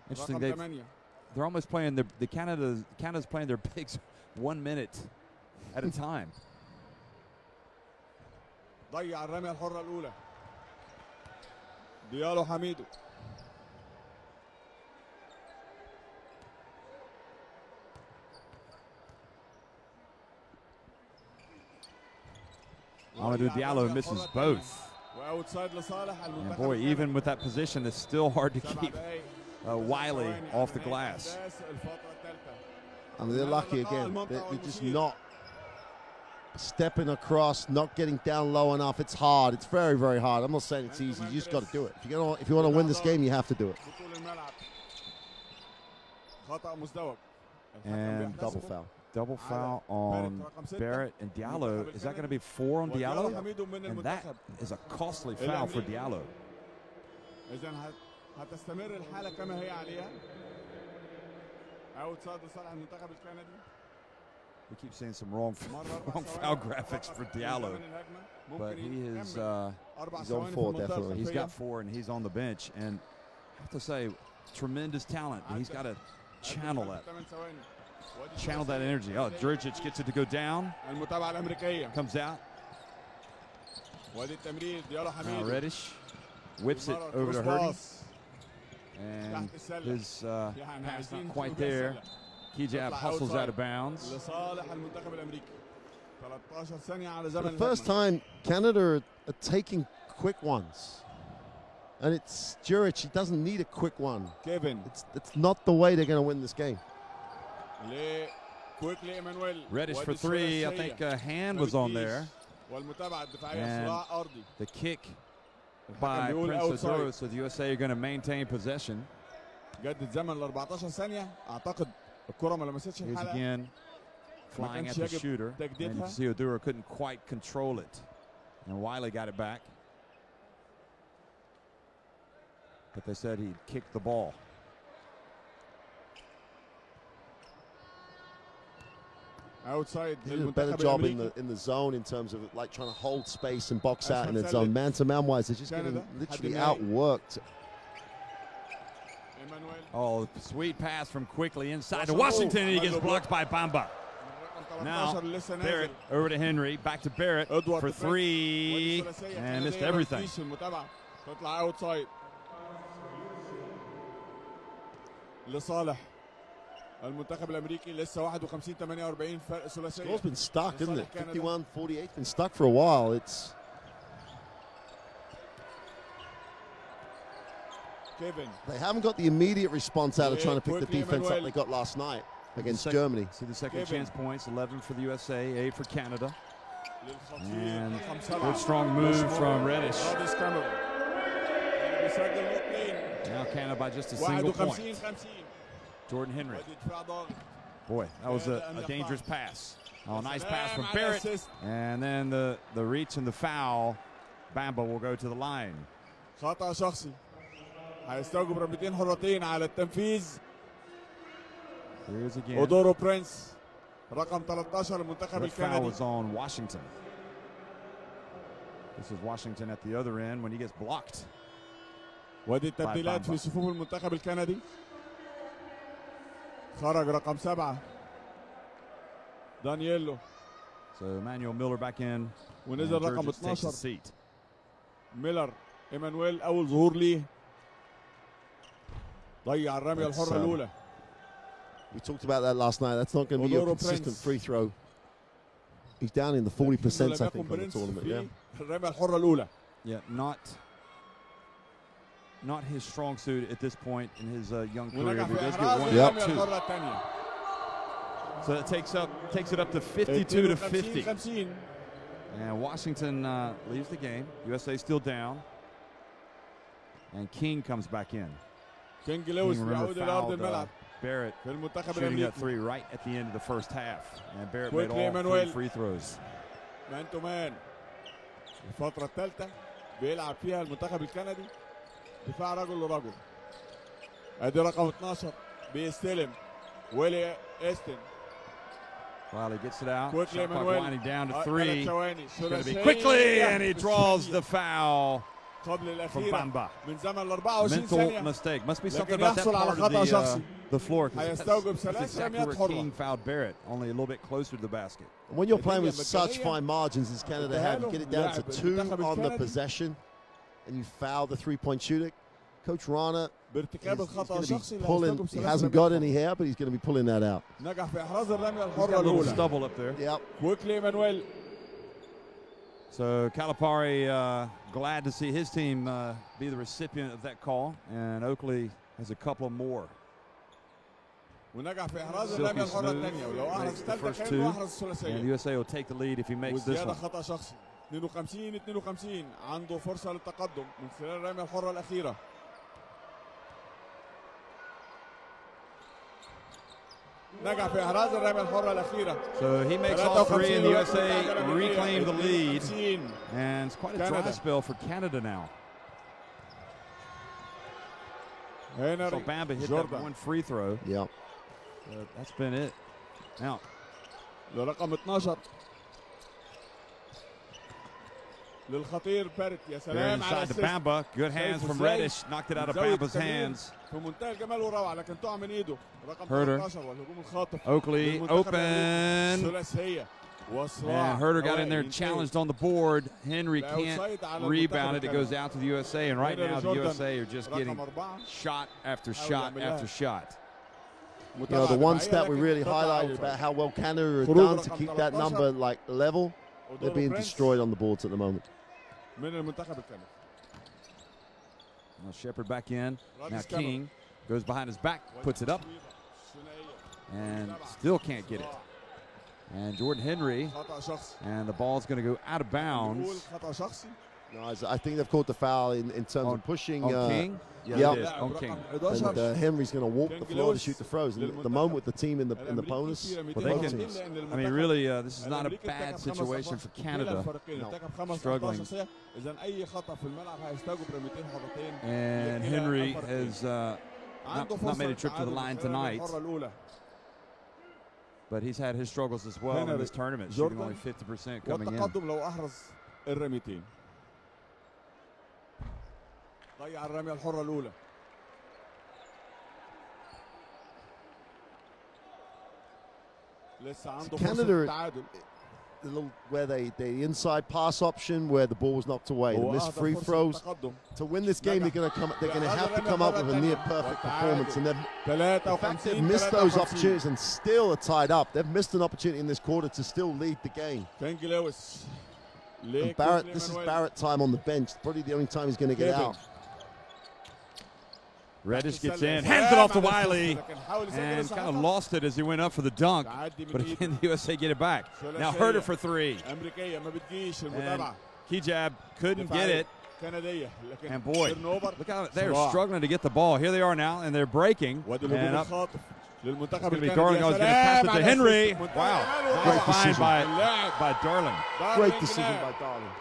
Speaker 3: Interesting, they're almost playing Canada's playing their bigs 1 minute at a time.
Speaker 2: ضيع الرمية الحرة الأولى. ديالو حميدو.
Speaker 3: Amadou Diallo misses both. And boy, even with that position, it's still hard to keep Wiley off the glass.
Speaker 1: I mean, they're lucky again. They're just not stepping across, not getting down low enough. It's hard. It's very, very hard. I'm not saying it's easy. You just got to do it. If you want to win this game, you have to do it.
Speaker 3: And
Speaker 1: double foul.
Speaker 3: Double foul on Barrett and Diallo. Is that going to be 4 on Diallo? And that is a costly foul for Diallo. We keep seeing some wrong foul graphics for Diallo, but he is
Speaker 1: he's on 4 definitely.
Speaker 3: He's got 4 and he's on the bench, and I have to say, tremendous talent. And he's got to channel that energy. Oh, Juricic gets it to go down. Comes out. Now Reddish whips it over to Hurdy. And his pass not quite there. Kijab hustles out of bounds.
Speaker 1: For the first time, Canada are taking quick ones. And it's Juric. He doesn't need a quick one.
Speaker 2: كيفن
Speaker 1: It's not the way they're going to win this game.
Speaker 3: Reddish for three. I think a hand was on there. And the kick by Prince Azuro, so the USA are going to maintain possession.
Speaker 2: جدد زمن ل 14 ثانية. أعتقد الكرة ما لمستش
Speaker 3: Here's
Speaker 2: الحلقة.
Speaker 3: again flying at the shooter. And you can see Oduro couldn't quite control it. And Wiley got it back. But they said he kicked the ball.
Speaker 2: Outside.
Speaker 1: He did a better job in the zone in terms of like trying to hold space and box out in the zone. Man-to-man wise, they're just getting literally outworked.
Speaker 3: Oh, sweet pass from Quickly inside to Washington, and he gets blocked by Bamba. Now Barrett over to Henry, back to Barrett for three, and missed everything.
Speaker 2: لصالح المنتخب الامريكي لسه 51 48 فرق ثلاثيه.
Speaker 1: Score's been stuck, isn't it? 51-48, been stuck for a while. It's they haven't got the immediate response out of trying to pick the defense up they got last night against Germany.
Speaker 3: See the second chance points, 11 for the USA, 8 for Canada. And good strong move from Reddish. Now Canada by just a single point. Jordan Henry. Boy, that was a dangerous pass. Oh, nice pass from Barrett. And then the reach and the foul. Bamba will go to the line.
Speaker 2: خطأ شخصي. هيستوجب رميتين حرتين على التنفيذ.
Speaker 3: Here's again.
Speaker 2: أودورو برينس رقم 13 المنتخب
Speaker 3: The foul
Speaker 2: الكندي.
Speaker 3: was on Washington. This is Washington at the other end when he gets blocked.
Speaker 2: ودي التبديلات في صفوف المنتخب الكندي. خرج رقم 7 دانييلو.
Speaker 3: So Emmanuel Miller back in.
Speaker 2: ونزل رقم 12 ميلر. ايمانويل اول ظهور ليه. ضيع الرمية الحرة الأولى.
Speaker 1: We talked about that last night. That's not going to be a consistent free throw. He's down in the 40%, I think, on the tournament. Yeah.
Speaker 2: الرمية الحرة الأولى.
Speaker 3: Yeah, not his strong suit at this point in his young career. But he does get one
Speaker 1: Yep.
Speaker 3: two. So that takes it up to 52 to 50. And Washington leaves the game. USA still down. And King comes back in.
Speaker 2: King بيعود إلى أرض الملعب.
Speaker 3: Barrett
Speaker 2: في المنتخب
Speaker 3: shooting that
Speaker 2: الأمريكي.
Speaker 3: three right at the end of the first half. And Barrett made all three free throws.
Speaker 2: مان تو مان. الفترة الثالثة بيلعب فيها المنتخب الكندي دفاع رجل لرجل. ادي رقم 12 بيستلم ويلي استن.
Speaker 3: Wiley gets it out.
Speaker 2: Quickly,
Speaker 3: Shot clock
Speaker 2: Emmanuel.
Speaker 3: winding down to three. It's going to be
Speaker 2: ثلاثية.
Speaker 3: quickly, and he draws the foul
Speaker 2: قبل
Speaker 3: from
Speaker 2: الأخيرة
Speaker 3: Bamba.
Speaker 2: من زمن 24
Speaker 3: Mental
Speaker 2: ثانية.
Speaker 3: mistake. Must be something
Speaker 2: لكن
Speaker 3: about that
Speaker 2: يحصل على
Speaker 3: part
Speaker 2: خطأ
Speaker 3: of
Speaker 2: شخصي.
Speaker 3: the floor. 'Cause
Speaker 2: هيستوجب
Speaker 3: that's
Speaker 2: 3
Speaker 3: exactly
Speaker 2: رميات
Speaker 3: where
Speaker 2: حرة.
Speaker 3: King fouled Barrett, only a little bit closer to the basket.
Speaker 1: When you're playing with such fine margins as Canada have, you get it down to 2 on the possession, and you foul the three-point shooter. Coach Rana
Speaker 2: بارتكاب
Speaker 1: is
Speaker 2: الخطأ
Speaker 1: going to
Speaker 2: الشخصي
Speaker 1: be pulling. He hasn't got any hair, but he's going to be pulling that out.
Speaker 2: نجح في إحراز الرمية
Speaker 3: He's
Speaker 2: الحرة
Speaker 3: got a little
Speaker 2: الأولى.
Speaker 3: stubble up there.
Speaker 1: Yep.
Speaker 2: كويكلي إيمانويل.
Speaker 3: So Calipari glad to see his team be the recipient of that call, and Oakley has a couple more.
Speaker 2: ونجح في إحراز
Speaker 3: Silky
Speaker 2: الرمية الحرة
Speaker 3: smooth,
Speaker 2: الثانية ولو أحرز
Speaker 3: makes the
Speaker 2: الثالثة
Speaker 3: first
Speaker 2: كأنه
Speaker 3: two,
Speaker 2: أحرز
Speaker 3: and the
Speaker 2: الثلاثية.
Speaker 3: USA will take the lead if he makes this
Speaker 2: وزيادة
Speaker 3: one.
Speaker 2: خطأ شخصي. 52 عنده فرصة للتقدم من خلال الرمية الحرة الأخيرة. نجح في إحراز الرمية الحرة الأخيرة.
Speaker 3: So he makes all three, and the USA reclaim the lead, and it's quite a dry spell for Canada now. So Bamba hit that one free throw.
Speaker 1: Yep.
Speaker 3: That's been it. Now,
Speaker 2: لرقم 12 للخطير بارت. يا سلام على
Speaker 3: inside to Bamba. Good hands from Reddish. Knocked it out of Bamba's hands.
Speaker 2: في منتهى الجمال والروعة لكن تقع من ايده. رقم
Speaker 3: Herder.
Speaker 2: 13 والهجوم الخاطف.
Speaker 3: Oakley open.
Speaker 2: ثلاثية.
Speaker 3: And Herder got in there challenged on the board. Henry can't rebound it. It goes out to the USA. And right now the USA are just getting shot after shot after shot.
Speaker 1: You know, the one stat we really highlighted about how well Canada have done to keep that number like level, they're being destroyed on the boards at the moment.
Speaker 2: من المنتخب الكندي.
Speaker 3: Now Shepard back in. Now King goes behind his back, puts it up, and still can't get it. And Jordan Henry, and the ball's going to go out of bounds.
Speaker 1: No, I think they've caught the foul in terms of pushing.
Speaker 3: King?
Speaker 1: Yeah,
Speaker 3: on King.
Speaker 1: And Henry's going to walk the floor to shoot the throws. And at the moment with the team in the bonus.
Speaker 3: Well, they can. I mean, really, this is not a bad situation for Canada. No. Struggling. And Henry has not made a trip to the line tonight. But he's had his struggles as well in this tournament, shooting only 50% coming in.
Speaker 2: ضيع الرمية الحرة الأولى. لسه عنده
Speaker 1: Canada, the little where the inside pass option where the ball was knocked away, the missed free throws. To win this game, they're going to have to come up with a near perfect performance, and they've missed those opportunities and still are tied up. They've missed an opportunity in this quarter to still lead the game. And Barrett, this is Barrett time on the bench. Probably the only time he's going to get out.
Speaker 3: Reddish gets in, hands it off to Wiley, and kind of lost it as he went up for the dunk. But again, the USA get it back. Now Herder for three. And Kijab couldn't get it. And boy, look how they're struggling to get the ball. Here they are now, and they're breaking. And up. It's going to be Darling. I was going to pass it to Henry. Wow. Great find by Darling.
Speaker 1: Great decision by Darling.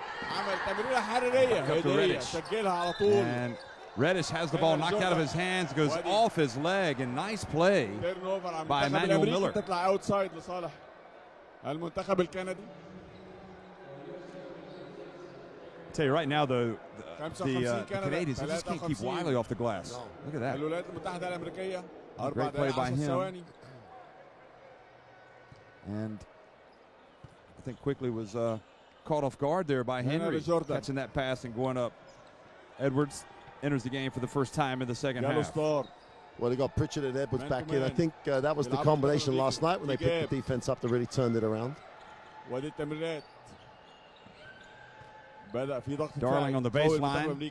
Speaker 3: And Reddish has the ball knocked out of his hands, goes off his leg, and nice play by Emmanuel Miller. Tell you right now, though, the Canadians just can't keep Wiley off the glass. Look at that. Great play by him. And I think quickly was caught off guard there by Henry, catching that pass and going up. Edwards enters the game for the first time in the second half.
Speaker 1: Well, they got Pritchard and Edwards back in. I think that was the combination last night when they picked the defense up to really turn it around.
Speaker 3: Darling on the baseline.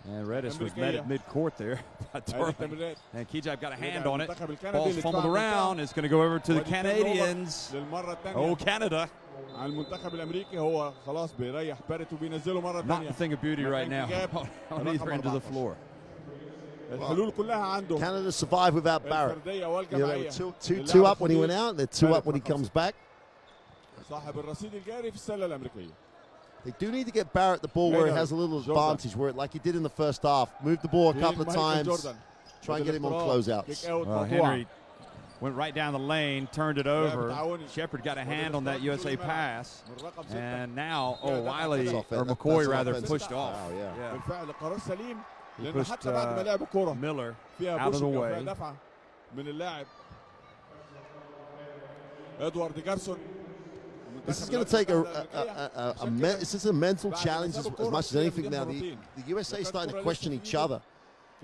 Speaker 3: And Reddish was met at midcourt there by Darling. And Kijab got a hand on it. Ball's fumbled around. It's going to go over to the Canadians. Oh, Canada. Not the thing of beauty right now on either end of the floor.
Speaker 1: Canada survived without Barrett. They were two up when he went out. They're 2 up when he comes back. They do need to get Barrett the ball where it has a little advantage, where it, like he did in the first half, move the ball a couple of times, try and get him on closeouts.
Speaker 3: Henry went right down the lane, turned it over. Shepard got a hand on that USA pass, and now, Wiley, or McCoy rather, pushed off. He pushed Miller out of the way.
Speaker 1: This is going to take this is a mental challenge as much as anything now. The USA is starting to question each other.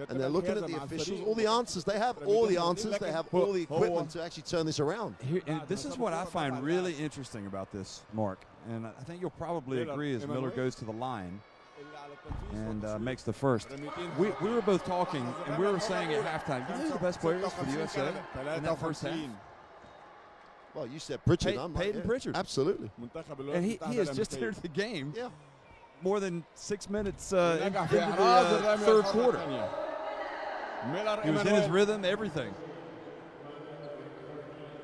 Speaker 1: And they're looking at the officials, all the answers. They have all the answers. They have all the equipment to actually turn this around.
Speaker 3: And this is what I find really interesting about this, Mark. And I think you'll probably agree as Miller goes to the line and makes the first. We were both talking, and we were saying at halftime, you know who the best players for the USA in that first half?
Speaker 1: Well, you said Pritchard.
Speaker 3: Peyton Pritchard.
Speaker 1: Absolutely.
Speaker 3: And he has just entered the game more than 6 minutes into the third quarter. He was in his rhythm, everything.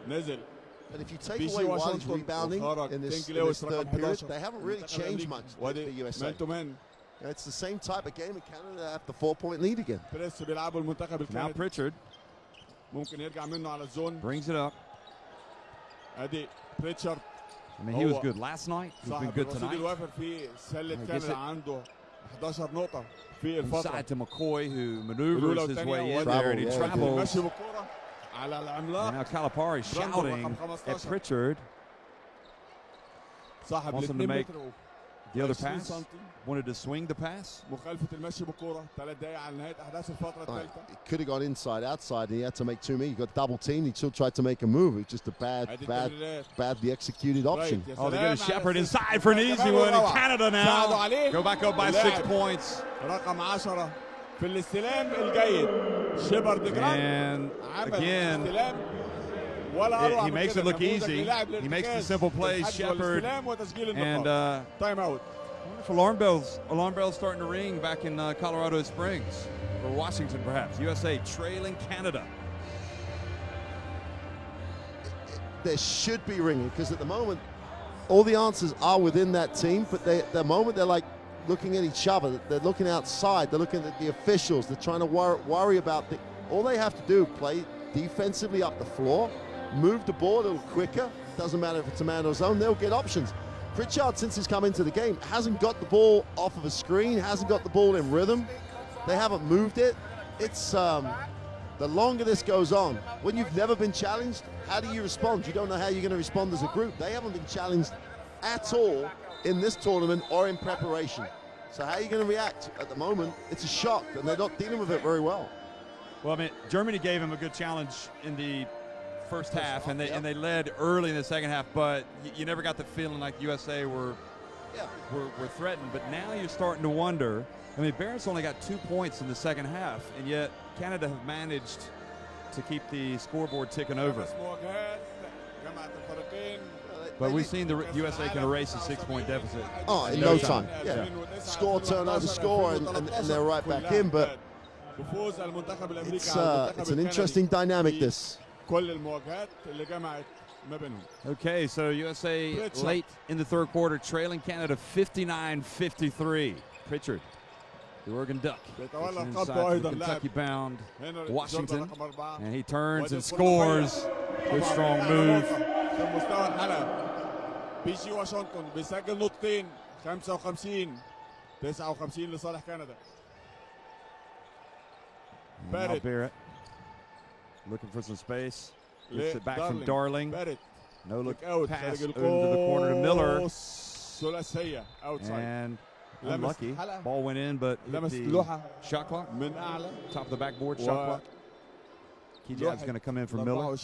Speaker 1: And if you take away Wiley's rebounding in this third period, they haven't really changed much, the USA. It's the same type of game, and Canada have the 4-point lead again.
Speaker 3: Now Pritchard brings it up. I mean, he was good last night. He's been good tonight. Inside to McCoy, who maneuvers his way in there, and he travels. And now Calipari shouting at Pritchard. Wants him to make The other pass. Wanted to swing the pass.
Speaker 2: مخالفة المشي بالكرة. 3 دقايق على نهاية أحداث الفترة الثالثة.
Speaker 1: It could have gone inside, outside, and he had to make too many. He got double teamed. He still tried to make a move. It's just a badly executed option.
Speaker 3: Oh, they go to Shepard inside for an easy one. And Canada now go back up by 6 points.
Speaker 2: رقم 10 في الاستلام الجيد. شيبارد
Speaker 3: And again, he makes it look easy. He makes the simple plays, Shepard. And
Speaker 2: تايم اوت.
Speaker 3: alarm bells starting to ring back in Colorado Springs, or Washington perhaps. USA trailing Canada.
Speaker 1: There should be ringing, because at the moment all the answers are within that team, but the moment they're like looking at each other, they're looking outside, they're looking at the officials, they're trying to worry about all they have to do, play defensively up the floor, move the ball a little quicker. Doesn't matter if it's a man or zone, they'll get options. Pritchard, since he's come into the game, hasn't got the ball off of a screen, hasn't got the ball in rhythm. They haven't moved it. It's the longer this goes on, when you've never been challenged, how do you respond? You don't know how you're going to respond as a group. They haven't been challenged at all in this tournament or in preparation. So how are you going to react? At the moment, it's a shock, and they're not dealing with it very well.
Speaker 3: Well, I mean, Germany gave him a good challenge in the first half, and they led early in the second half, but you never got the feeling like USA were threatened. But now you're starting to wonder. I mean, Barrett's only got 2 points in the second half, and yet Canada have managed to keep the scoreboard ticking over. But we've seen the USA can erase a 6-point deficit.
Speaker 1: Oh, in no time. Yeah. Score, turnover, score, and they're right back in. But it's an interesting dynamic, this.
Speaker 3: Okay, so USA late in the third quarter, trailing Canada 59-53. Pritchard, the Oregon Duck, inside the Kentucky-bound Washington, and he turns and scores. Good strong move.
Speaker 2: بيجي واشنطن بيسجل نقطتين 55-59 لصالح كندا.
Speaker 3: Barrett looking for some space. Gets it back from Darling. No look pass into the corner to Miller. And unlucky. Ball went in, but hit the shot clock. Top of the backboard, shot clock. Key jab's going to come in for Miller.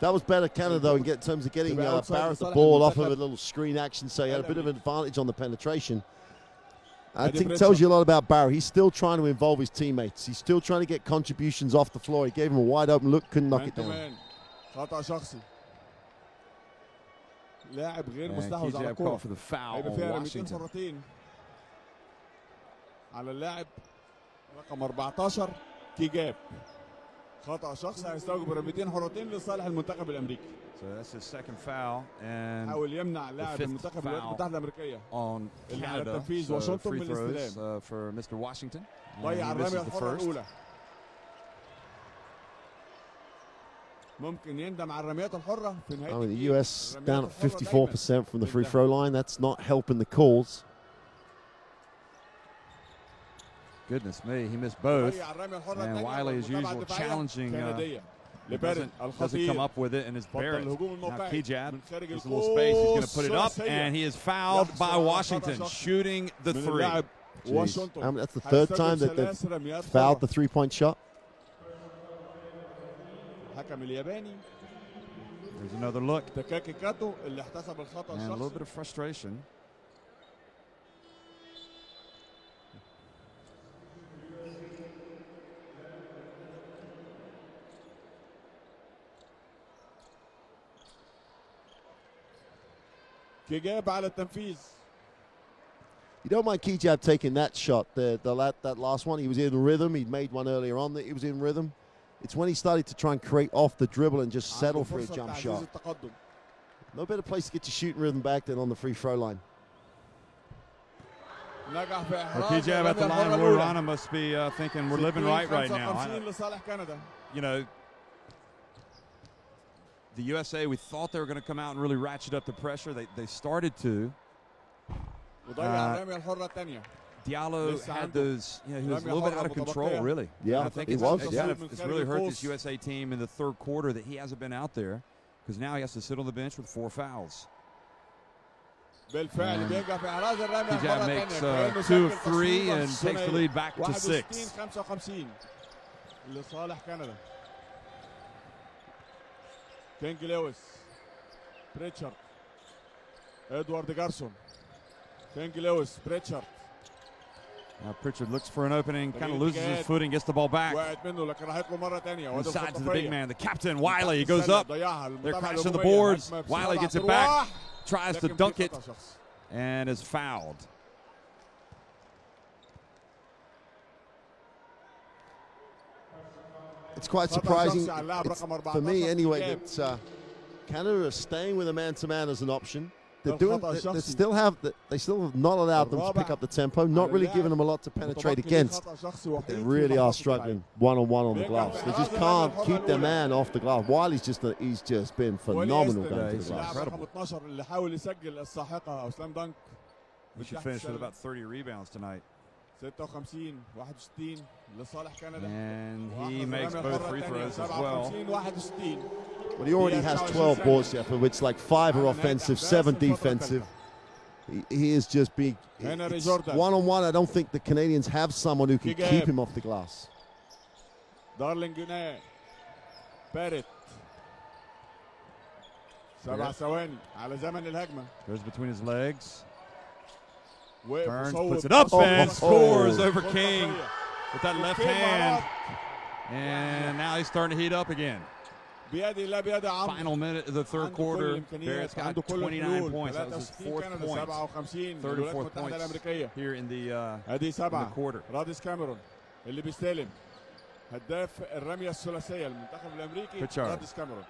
Speaker 1: That was better, Canada, though, in terms of getting Barrett the ball off of a little screen action, so he had a bit of an advantage on the penetration. I think it tells you a lot about Barrett. He's still trying to involve his teammates. He's still trying to get contributions off the floor. He gave him a wide open look, couldn't knock it down.
Speaker 3: Kijab called for the foul on Washington.
Speaker 2: على اللاعب رقم 14 كيجاب. خطأ شخصي هيستوجب رميتين حرتين لصالح المنتخب الامريكي.
Speaker 3: So that's his second foul, and
Speaker 2: حاول يمنع لاعب المنتخب الولايات المتحدة الامريكيه
Speaker 3: on Canada.
Speaker 2: So
Speaker 3: free throws for Mr. Washington.
Speaker 2: ضيع الرمية الحرة الأولى. ممكن يندم على الرميات الحرة في نهاية.
Speaker 1: I mean, the US down at 54% from the free throw line. That's not helping the cause.
Speaker 3: Goodness me, he missed both. And Wiley, as usual, challenging. Doesn't come up with it, and it's Barrett. Now Kijab, there's a little space. He's going to put it up, and he is fouled by Washington, shooting the three.
Speaker 1: That's the third time that they've fouled the three-point shot.
Speaker 3: There's another look. And a little bit of frustration.
Speaker 2: كيجاب على التنفيذ.
Speaker 1: You don't mind Kijab taking that shot, that last one. He was in rhythm. He'd made one earlier on that he was in rhythm. It's when he started to try and create off the dribble and just settle for a jump shot. No better place to get your shooting rhythm back than on the free throw line.
Speaker 3: Kijab at the line, Roy Rana must be thinking we're living right now. You know, the USA, we thought they were going to come out and really ratchet up the pressure. They started to. Diallo had those, he was a little bit out of control, really.
Speaker 1: Yeah,
Speaker 3: I think it's really hurt this USA team in the third quarter that he hasn't been out there. because now he has to sit on the bench with 4 fouls.
Speaker 2: بالفعل بينجح في احراز الرميه.
Speaker 3: Hijab makes 2 of 3 and takes the lead back to 6.
Speaker 2: 55 لصالح كندا. كينج لويس، بريتشارد، ادوارد جارسون، كينج لويس، بريتشارد.
Speaker 3: Now Pritchard looks for an opening, kind of loses his footing, gets the ball back. Inside to the big man, the captain, Wiley. He goes up. They're crashing the boards. Wiley gets it back, tries to dunk it, and is fouled.
Speaker 1: It's quite surprising, for me anyway, that Canada are staying with a man-to-man as an option. They're doing. They still have not allowed them to pick up the tempo. Not really giving them a lot to penetrate against. But they really are struggling one-on-one on the glass. They just can't keep their man off the glass. Wiley's he's just been phenomenal going to the glass.
Speaker 3: Incredible. We should finish with about 30 rebounds tonight.
Speaker 2: 56 61 لصالح كندا.
Speaker 3: And he makes both free throws as well.
Speaker 1: Well, he already has 12 boards, Jeff, of which like 5 are offensive, 7 defensive. He is just big. One-on-one, I don't think the Canadians have someone who can keep him off the glass.
Speaker 2: دارلين جناه، بارت، 7 ثواني على زمن الهجمة.
Speaker 3: Goes between his legs. Burns puts it up and scores over King with that left hand. And now he's starting to heat up again. Final minute of the third quarter. Barrett's got 29 points. That was his 4th point. 3rd and 4th points here in the quarter.
Speaker 2: راديس كاميرون اللي بيستلم. هداف الرمية الثلاثية المنتخب الأمريكي راديس كاميرون.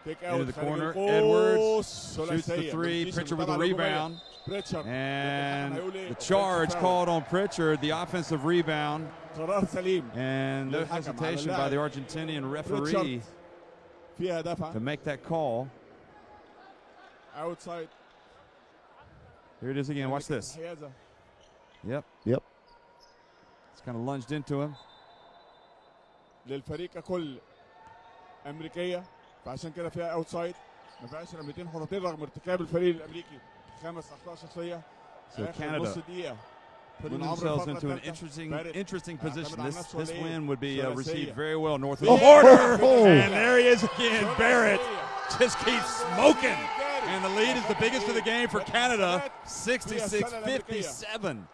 Speaker 3: Into the corner, Edwards shoots the 3, Pritchard with a rebound, and the charge called on Pritchard, the offensive rebound, and no hesitation by the Argentinian referee to make that call.
Speaker 2: Outside.
Speaker 3: Here it is again, watch this. Yep. It's kind of lunged into him.
Speaker 2: للفريق ككل أمريكية. فعشان كده فيها اوتسايد، ما فيهاش رميتين حرتين رغم ارتكاب الفريق الامريكي 5 اخطاء شخصيه.
Speaker 3: So Canada putting themselves into an interesting position. This win would be received very well north of the border. And there he is again. Barrett just keeps smoking. And the lead is the biggest of the game for Canada, 66-57.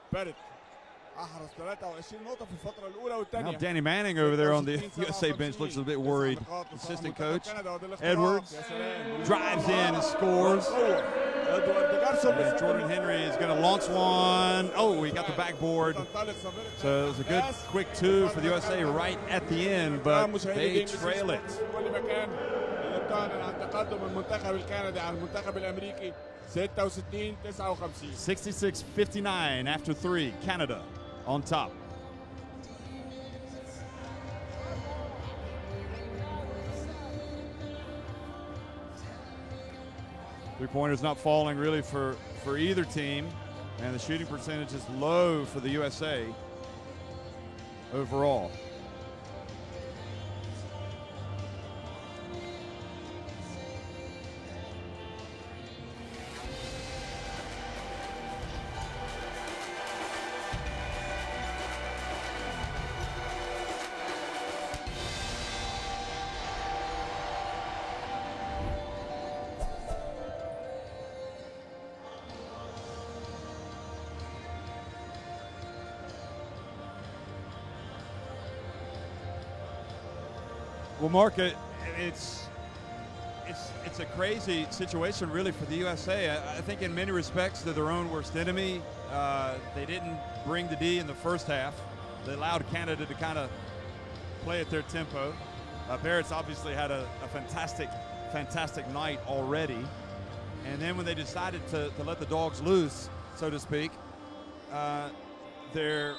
Speaker 3: Now Danny Manning over there on the USA bench looks a bit worried. Assistant coach Edwards drives in and scores. And Jordan Henry is going to launch one. Oh, he got the backboard. So it was a good quick 2 for the USA right at the end, but they trail it. 66-59 after 3, Canada on top. Three-pointers not falling really for either team, and the shooting percentage is low for the USA overall. Well, Mark, it's a crazy situation, really, for the USA. I think in many respects they're their own worst enemy. They didn't bring the D in the first half. They allowed Canada to kind of play at their tempo. Barrett's obviously had a fantastic night already. And then when they decided to let the dogs loose, so to speak, their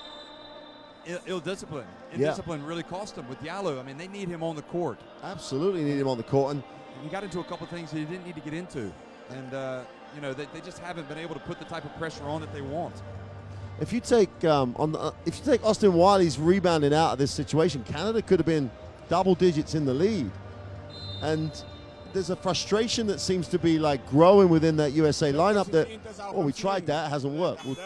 Speaker 3: ill-discipline. Indiscipline really cost them with Diallo. I mean, they need him on the court.
Speaker 1: Absolutely need him on the court. And
Speaker 3: he got into a couple things he didn't need to get into. And, you know, they just haven't been able to put the type of pressure on that they want.
Speaker 1: If you take if you take Austin Wiley's rebounding out of this situation, Canada could have been double digits in the lead. And there's a frustration that seems to be like growing within that USA lineup that, oh, we tried that, it hasn't worked. But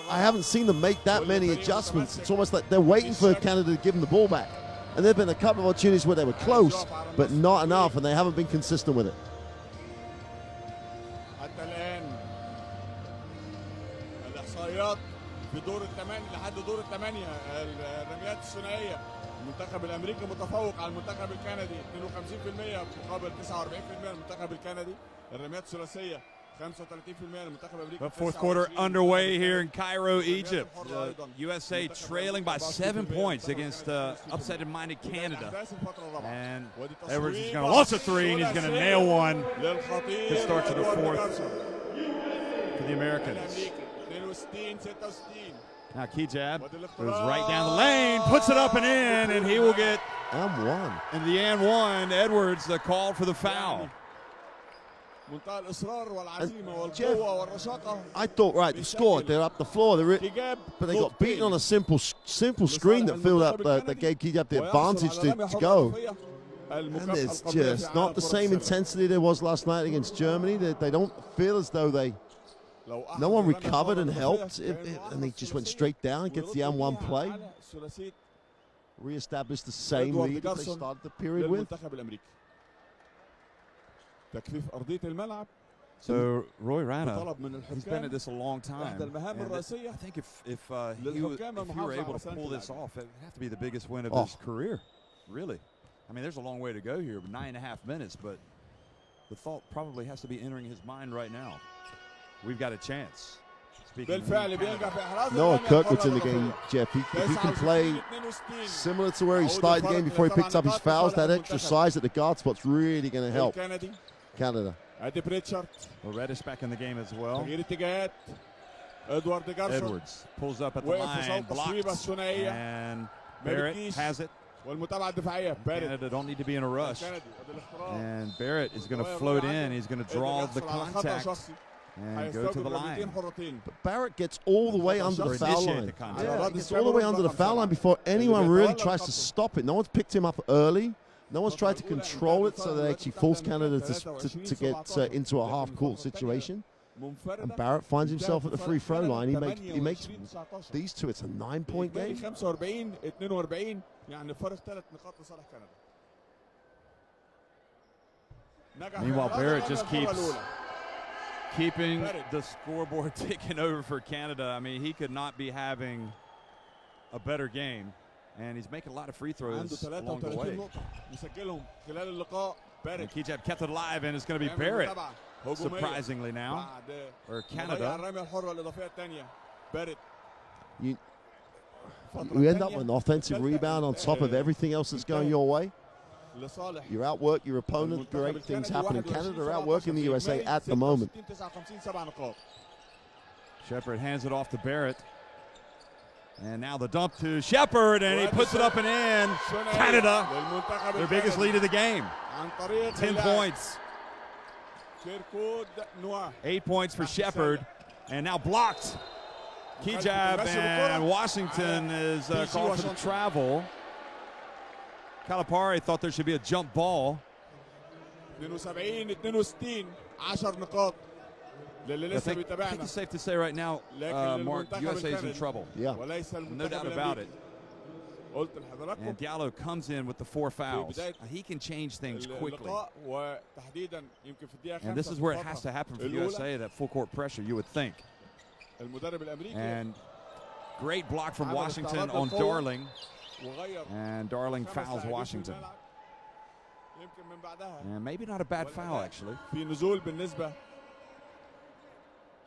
Speaker 1: I haven't seen them make that many adjustments. It's almost like they're waiting for Canada to give them the ball back. And there have been a couple of opportunities where they were close, but not enough, and they haven't been consistent with it.
Speaker 2: في دور الثمانية لحد دور الثمانية الرميات الثنائية المنتخب الأمريكي متفوق على المنتخب الكندي 52% مقابل 49% المنتخب الكندي الرميات الثلاثية 35% المنتخب الأمريكي.
Speaker 3: The fourth quarter underway here in Cairo, Egypt. The USA trailing by 7 points against upset-minded Canada. And Edwards is going to launch a three, and he's going to nail one to start to the fourth for the Americans. Now Kijab goes right down the lane, puts it up and in, and he will get
Speaker 1: and one.
Speaker 3: And the and one. Edwards called for the foul.
Speaker 1: Jeff, I thought, right, they scored, they're up the floor, but they got beaten on a simple screen that filled up, that gave Kijab the advantage to go. And it's just not the same intensity there was last night against Germany. They don't feel as though no one recovered and helped, and they just went straight down, gets the and one play. Re-established the same lead that they started the period with.
Speaker 3: So Roy Rana, he's been at this a long time. And I think if he were able to pull this off, it would have to be the biggest win of his career, really. I mean, there's a long way to go here, 9.5 minutes, but the thought probably has to be entering his mind right now. We've got a chance.
Speaker 1: Noah Kirkwood's in the game, Jeff. If he can play similar to where he started the game before he picked up his fouls, that extra size at the guard spot's really going to help Canada.
Speaker 3: Well, Reddish back in the game as well. Edwards pulls up at the line, blocks, and Barrett has it. Canada don't need to be in a rush. And Barrett is going to float in. He's going to draw the contact and go to the line.
Speaker 1: But Barrett gets all the way under the foul line. Yeah, he gets all the way under the foul line before anyone really tries to stop it. No one's picked him up early. No one's tried to control it so that actually force Canada to get into a half-court situation. And Barrett finds himself at the free throw line. He makes these two. It's a 9-point game.
Speaker 3: Meanwhile, Barrett just keeping the scoreboard ticking over for Canada. I mean, he could not be having a better game, and he's making a lot of free throws along the way. And Kijab kept it alive, and it's going to be Barrett, surprisingly now, or Canada.
Speaker 1: We end up with an offensive rebound on top of everything else that's going your way. You outwork your opponent, great things happen in Canada. They're outworking the USA at the moment.
Speaker 3: Shepard hands it off to Barrett. And now the dump to Shepard, and he puts it up and in. Canada, their biggest lead of the game. 10 points. 8 points for Shepard, and now blocked. Kijab, and Washington is called for the travel. Calipari thought there should be a jump ball. I think it's safe to say right now, Mark, USA's in trouble.
Speaker 1: Yeah.
Speaker 3: No doubt about it. And Diallo comes in with the 4 fouls. He can change things quickly. And this is where it has to happen for USA, that full court pressure, you would think. And great block from Washington on Darling. And Darling fouls Washington. And maybe not a bad foul, actually.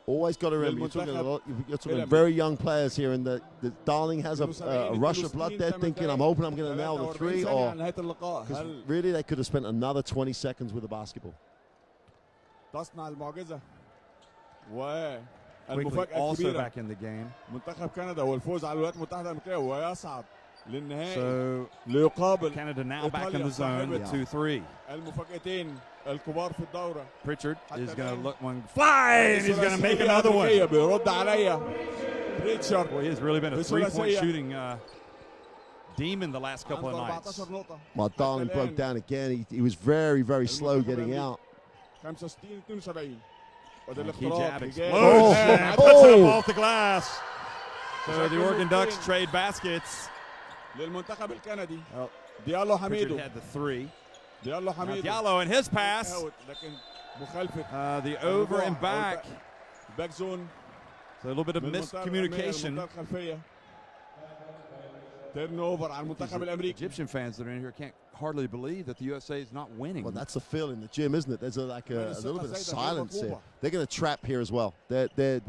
Speaker 1: Always got to remember, you're talking very young players here, and the Darling has a rush of blood there, thinking, I'm hoping I'm going to nail the 3, or because really they could have spent another 20 seconds with the basketball.
Speaker 3: Quickly also back in the game. So Canada now back in the zone with 2-3. Pritchard is going to look one fly, and he's going to make another one. Boy, he has really been a 3-point shooting demon the last couple of nights.
Speaker 1: My darling broke down again. He was very, very slow getting out.
Speaker 3: And Kijab explodes and puts it up off the glass. So the Oregon Ducks trade baskets. Pritchard had the three. Diallo and his pass. The over and back. So a little bit of miscommunication. Egyptian fans that are in here can't hardly believe that the USA is not winning.
Speaker 1: Well, that's the feel in the gym, isn't it? There's a little bit of silence here. They're going to trap here as well. They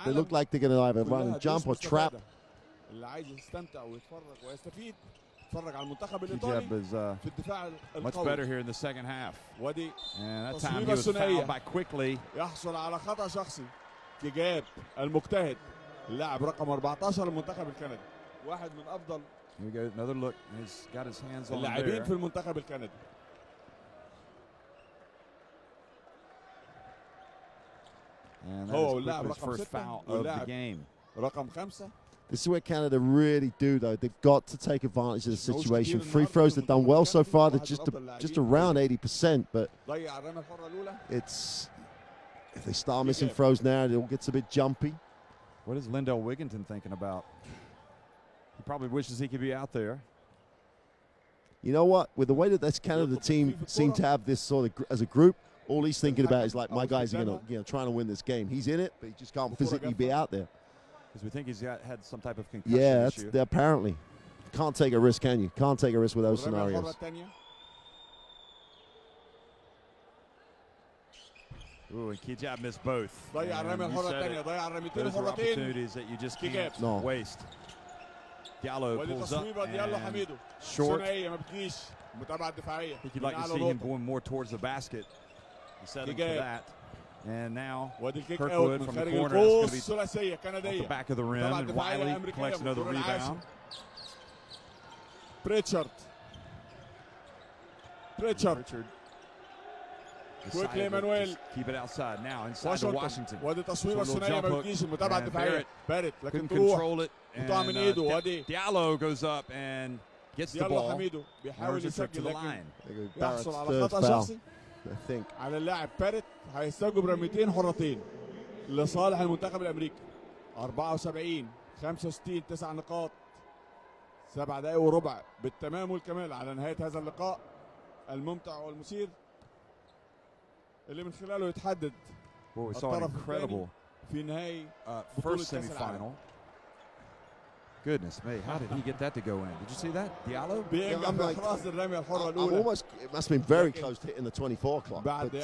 Speaker 1: look like they're going to either run and jump or trap.
Speaker 3: Kijab is much better here in the second half. And that time he was fouled by quickly.
Speaker 2: كجاب المجتهد اللاعب رقم 14 للمنتخب الكندي واحد من افضل
Speaker 3: Here we go, another look. He's got his hands on
Speaker 2: اللاعبين في المنتخب الكندي.
Speaker 3: And that is his first foul of the game.
Speaker 2: رقم 5.
Speaker 1: This is where Canada really do, though. They've got to take advantage of the situation. Free throws, they've done well so far. They're just around 80%, but it's if they start missing throws now, it all gets a bit jumpy.
Speaker 3: What is Lindell Wigginton thinking about? He probably wishes he could be out there.
Speaker 1: You know what? With the way that this Canada team seem to have this sort of as a group, all he's thinking about is like, my guys are going to trying to win this game. He's in it, but he just can't physically be out there.
Speaker 3: Because we think he's had some type of concussion issue.
Speaker 1: Yeah, apparently. Can't take a risk, can you? Can't take a risk with those scenarios.
Speaker 3: Ooh, and Kijab missed both. Those opportunities that you just can't waste. Diallo pulls up and short. I think you'd like to see him going more towards the basket. He's settling for that. And now Kirkwood from the corner is going to be off the back of the rim, and Wiley collects another rebound.
Speaker 2: Pritchard.
Speaker 3: Quickly, Emmanuel. Keep it outside now, inside to Washington. Barrett couldn't control it. And Diallo goes up and gets the ball. Narrows it to the line.
Speaker 1: Barrett's third foul, I think.
Speaker 2: على اللاعب باريت هيستوجب رميتين حرتين لصالح المنتخب الامريكي. 74 65 9 نقاط 7 دقائق وربع بالتمام والكمال على نهايه هذا اللقاء الممتع والمثير اللي من خلاله يتحدد الطرف الثاني في نهائي
Speaker 3: first semifinal. Goodness me, how did he get that to go in? Did you see that? Diallo?
Speaker 1: It must have been very close to hitting the 24 clock, but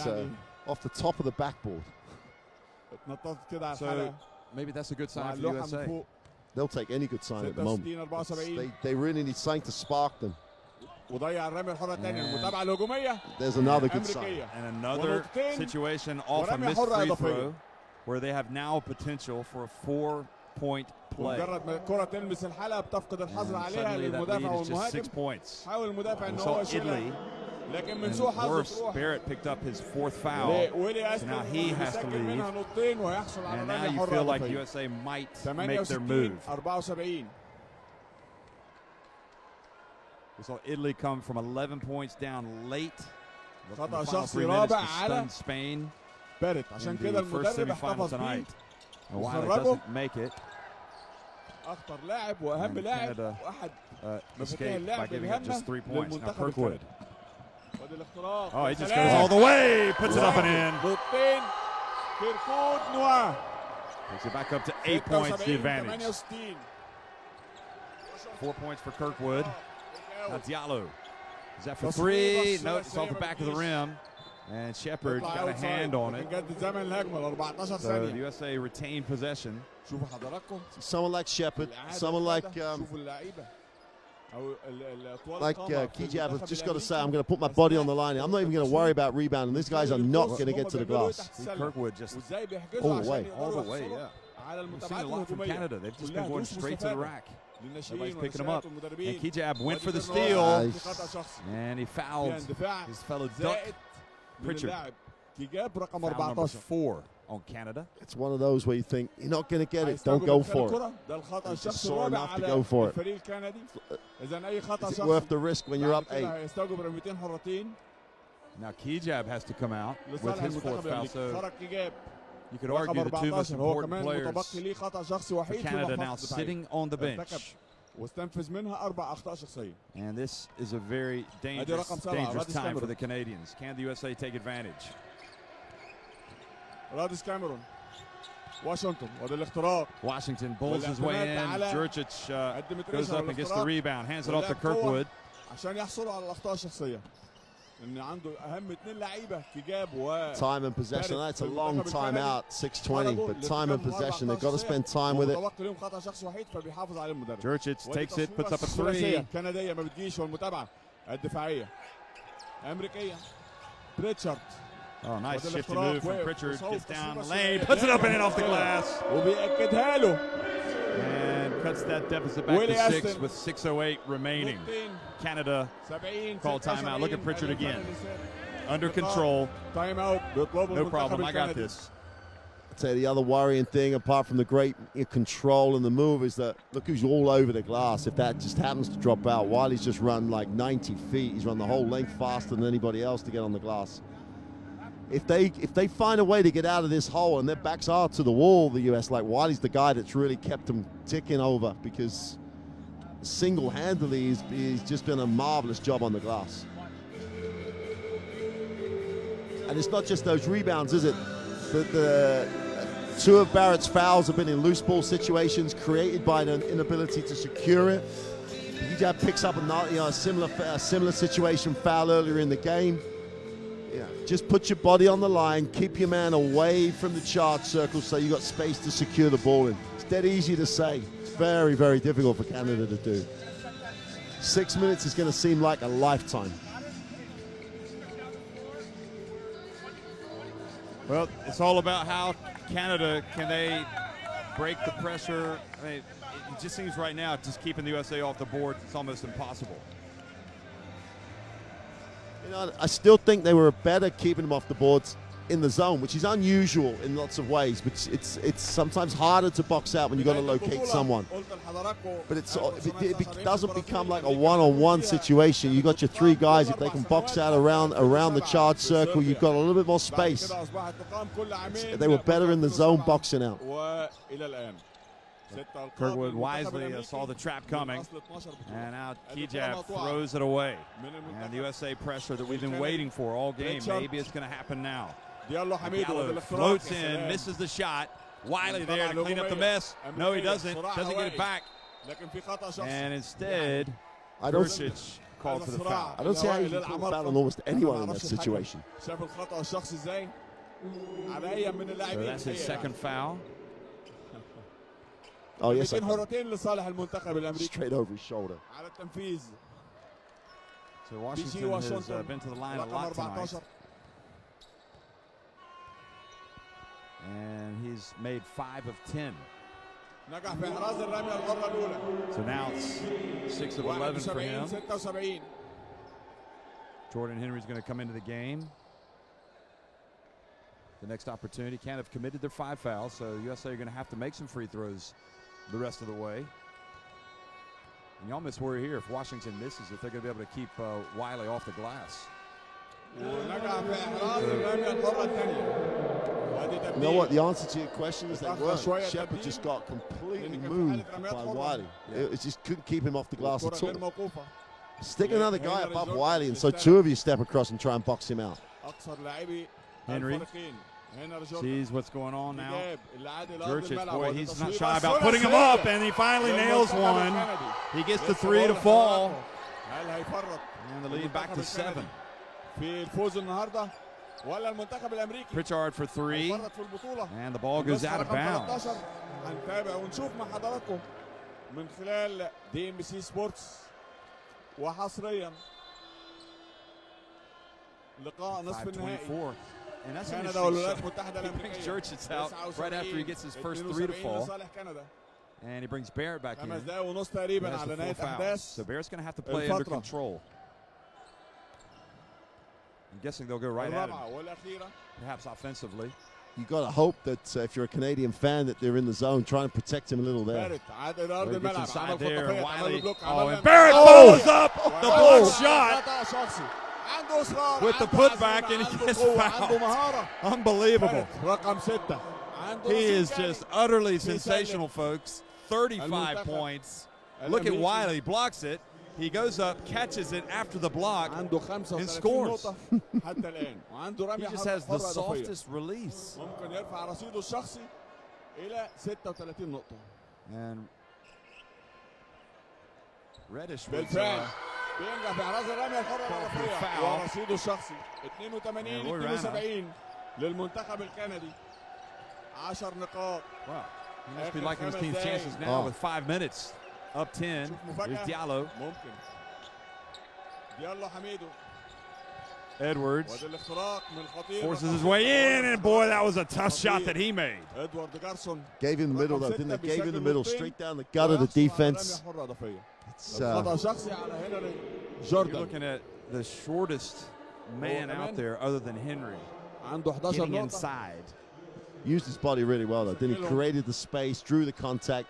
Speaker 1: off the top of the backboard.
Speaker 3: So maybe that's a good sign for the USA.
Speaker 1: They'll take any good sign at the moment. They really need something to spark them. There's another good sign.
Speaker 3: And another situation off a missed free throw where they have now potential for a 4-point play.
Speaker 2: مجرد ما الكرة تلمس الحلقة بتفقد الحظر عليها للمدافع والمهاجم. حاول المدافع ان هو يشيلها لكن من سوء حظه تروح.
Speaker 3: Barrett picked up his fourth foul. So now he has to leave. And now you feel like USA might make their move.
Speaker 2: 74.
Speaker 3: We saw Italy come from 11 points down late.
Speaker 2: خطأ شخصي رابع على
Speaker 3: Spain.
Speaker 2: باريت عشان كده المدرب احتفظ بيه.
Speaker 3: Wiley doesn't make it.
Speaker 2: اخطر لاعب واهم لاعب واحد
Speaker 3: مفاتيح اللاعب الهامة
Speaker 2: للمنتخب الكندي. وادي الاختراق.
Speaker 3: Oh, he just goes all the way, puts it up and in.
Speaker 2: نقطتين كيركود نواه.
Speaker 3: Takes it back up to 8 points, the advantage. 4 points for Kirkwood. Now Diallo. Is that for three? No, it's off the back of the rim. And Shepard got a hand on it. So the USA retained possession.
Speaker 1: Someone like Shepard, someone like Kijab has just got to say, I'm going to put my body on the line. I'm not even going to worry about rebounding. These guys are not going to get to the glass.
Speaker 3: Kirkwood just
Speaker 1: all the way.
Speaker 3: All the way, yeah. We've seen a lot from Canada. They've just been going straight to the rack. Nobody's picking him up. And Kijab went for the steal. And he fouled his fellow Duck. Pritchard. Foul number 4. on Canada.
Speaker 1: It's one of those where you think you're not going to get it, don't go for it. It's just sore enough to go for it. Is it worth the risk when you're up 8?
Speaker 3: Now Kijab has to come out with his 4th foul, so you could argue the 2 most important players for Canada now sitting on the bench. And this is a very dangerous time for the Canadians. Can the USA take advantage? Washington bowls his way in. Jurčić goes up and gets the rebound, hands it off to Kirkwood.
Speaker 1: Time and possession. That's a long time out, 6:20, but time and possession. They've got to spend time with it.
Speaker 3: Jurčić takes it, puts up a 3. Oh, nice shifty move from Pritchard. Gets down the lane, puts it up and in off the glass. And cuts that deficit back to 6 with 6:08 remaining. Canada called timeout. Look at Pritchard again. Under control. No problem, I got this.
Speaker 1: I'd say the other worrying thing, apart from the great control and the move, is that look who's all over the glass. If that just happens to drop out, Wiley's just run like 90 feet. He's run the whole length faster than anybody else to get on the glass. If they find a way to get out of this hole and their backs are to the wall, the US, like Wiley's the guy that's really kept them ticking over, because single-handedly he's just done a marvelous job on the glass. And it's not just those rebounds, is it? The 2 of Barrett's fouls have been in loose ball situations created by an inability to secure it. Hijab picks up a similar situation foul earlier in the game. Yeah, just put your body on the line, keep your man away from the charge circle so you got space to secure the ball in. It's dead easy to say. It's very, very difficult for Canada to do. 6 minutes is going to seem like a lifetime.
Speaker 3: Well, it's all about how Canada, can they break the pressure? I mean, it just seems right now, just keeping the USA off the board, it's almost impossible.
Speaker 1: You know, I still think they were better keeping them off the boards in the zone, which is unusual in lots of ways, but it's sometimes harder to box out when you've got to locate someone. But it doesn't become like a one-on-one situation. You've got your 3 guys. If they can box out around the charge circle, you've got a little bit more space. They were better in the zone boxing out.
Speaker 3: Kirkwood wisely saw the trap coming, and now Kijab throws it away. And the USA pressure that we've been waiting for all game, maybe it's going to happen now. Diallo floats in, misses the shot. Wiley there to clean up the mess. No, he doesn't. Doesn't get it back. And instead, Jurčić called for the foul.
Speaker 1: I don't see how you can call a foul on almost anyone in that situation.
Speaker 3: So that's his 2nd foul.
Speaker 1: Oh, yes, straight over his shoulder.
Speaker 3: So Washington has been to the line a lot tonight. And he's made 5 of 10. So now it's 6 of 11 for him. Jordan Henry's going to come into the game. The next opportunity. Canada have committed their 5 fouls, so USA are going to have to make some free throws the rest of the way. And you almost worry here, if Washington misses, if they're going to be able to keep Wiley off the glass.
Speaker 1: You know what? The answer to your question is they weren't. Shepard just got completely moved by Wiley. It just couldn't keep him off the glass at all. Stick another guy above Wiley, and so 2 of you step across and try and box him out.
Speaker 3: Henry sees what's going on now. Jurčić, boy, he's not shy about putting him up, and he finally nails one. He gets the 3 to fall. And the lead back to 7. Pritchard for 3. And the ball goes out of bounds.
Speaker 2: لقاء نصف النهائي.
Speaker 3: And that's an interesting shot. He brings Jurčić out right after he gets his first 3 to fall. And he brings Barrett back in. So Barrett's going to have to play under control. I'm guessing they'll go right at him, perhaps offensively.
Speaker 1: you got to hope that if you're a Canadian fan that they're in the zone, try and protect him a little there.
Speaker 3: Gets inside there, and Wiley. Oh, and Barrett follows up the block shot with the putback, and he gets fouled. Unbelievable. He is just utterly sensational, folks. 35 points. Look at Wiley, blocks it. He goes up, catches it after the block, and scores. He just has the softest release. And Reddish was
Speaker 2: بينجح في احراز الرميه الحره الاضافيه ورصيده الشخصي 82 للمنتخب الكندي 10 نقاط.
Speaker 3: Wow. He must be liking his team's chances now with 5 minutes. Up 10. Here's Diallo.
Speaker 2: ممكن ديالو حميدو.
Speaker 3: Edwards forces his way in, and boy, that was a tough shot that he made.
Speaker 1: Gave him the middle, though, didn't they? Gave him the middle, straight down the gut of the defense. It's,
Speaker 3: you're looking at the shortest man out there other than Henry. Getting inside.
Speaker 1: Used his body really well, though. Then he created the space, drew the contact.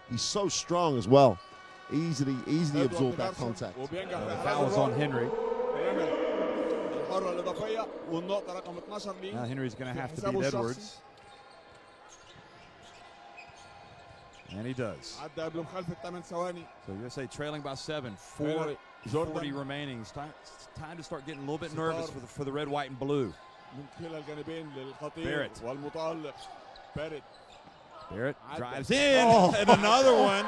Speaker 1: He's so strong as well. Easily absorbed that contact.
Speaker 3: The foul was on Henry. Now Henry's going to have to beat Edwards. And he does. So USA trailing by 7. 4:40 remaining. It's time to start getting a little bit nervous for the red, white, and blue. Barrett drives in, and another one.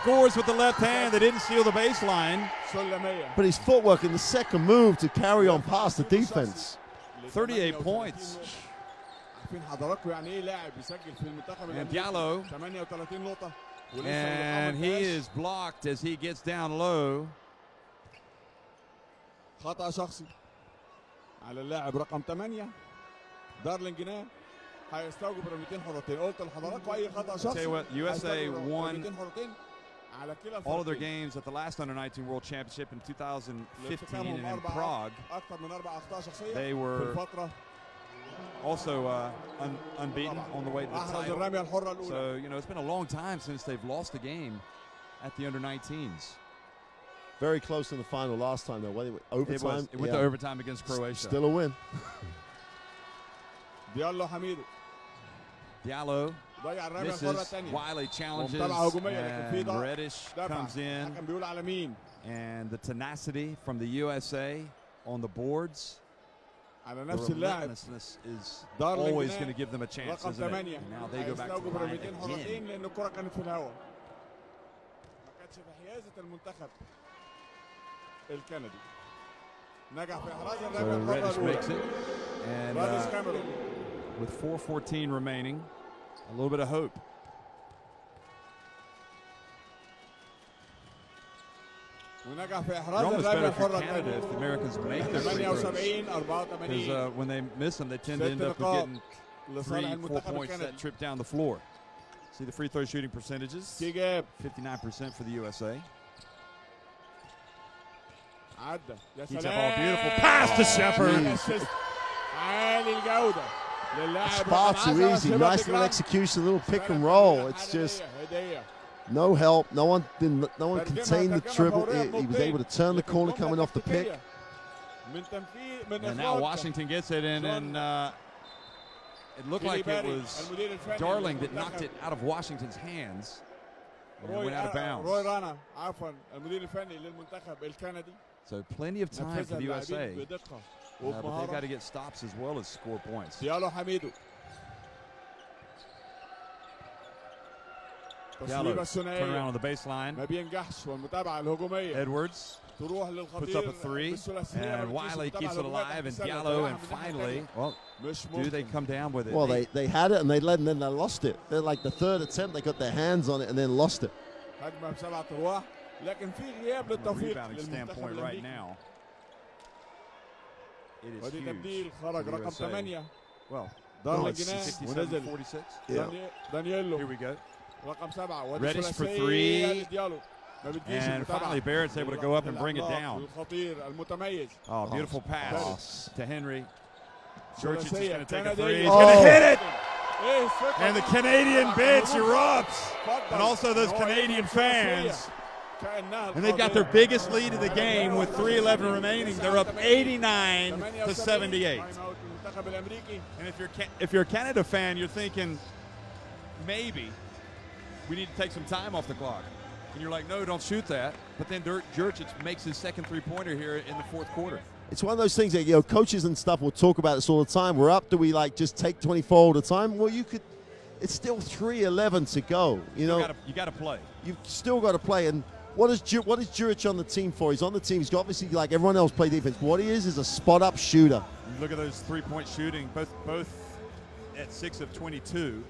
Speaker 3: Scores with the left hand. They didn't seal the baseline.
Speaker 1: But his footwork in the second move to carry on past the defense.
Speaker 3: 38 points. And Diallo. And he is blocked as he gets down low.
Speaker 2: خطأ شخصي على اللاعب رقم 8 دارلين جناه هيستوجب رميتين حرتين. قلت لحضراتكم اي خطأ شخصي.
Speaker 3: USA won all of their games at the last Under-19 World Championship in 2015 and in Prague. They were also unbeaten on the way to the title. So, you know, it's been a long time since they've lost a game at the Under-19s.
Speaker 1: Very close in the final last time, though. Overtime.
Speaker 3: It went to overtime against Croatia.
Speaker 1: Still a win.
Speaker 3: Diallo misses. Wiley challenges, and Reddish comes in. And the tenacity from the USA on the boards. The relentlessness is always going to give them a chance, isn't it? And now they go back to the line again. So Reddish makes it. And with 4:14 remaining, a little bit of hope. You're almost better for Canada if the Americans make their free throws. Because when they miss them, they tend to end up getting 3-4 points that trip down the floor. See the free throw shooting percentages? 59% for the USA. Keeps that ball beautiful. Pass to Shepard.
Speaker 1: Spots are easy. Nice little execution, little pick and roll. It's just no help. No one contained the dribble. He was able to turn the corner coming off the pick.
Speaker 3: And now Washington gets it, and it looked like it was Darling that knocked it out of Washington's hands. And it went out of bounds. So plenty of time for the USA. But they've got to get stops as well as score points. Diallo, turn around on the baseline. Edwards puts up a 3, and Wiley keeps it alive, and Diallo, and finally, well, do they come down with it?
Speaker 1: Well, they had it, and they led, and then they lost it. They're like the third attempt, they got their hands on it, and then lost it.
Speaker 3: From a rebounding standpoint right now, it is huge for the USA. Well, it's 67-46.
Speaker 1: Yeah.
Speaker 3: Here we go. Reddish for 3. And finally Barrett's able to go up and bring it down. Oh, beautiful pass to Henry. Jurčić is going to take a three. He's going to hit it! And the Canadian bench erupts. And also those Canadian fans. And they've got their biggest lead of the game with 3:11 remaining. They're up 89-78. And if you're a Canada fan, you're thinking, maybe we need to take some time off the clock. And you're like, no, don't shoot that. But then Jurčić makes his second three-pointer here in the fourth quarter.
Speaker 1: It's one of those things that, you know, coaches and stuff will talk about this all the time. We're up. Do we like just take 24 all the time? Well, you could. It's still 3:11 to go. You know,
Speaker 3: you got to play. You've
Speaker 1: still got to play. And what is Jurčić on the team for? He's on the team. He's got, obviously, like everyone else, play defense. What he is a spot-up shooter.
Speaker 3: You look at those three-point shooting, both at 6 of 22.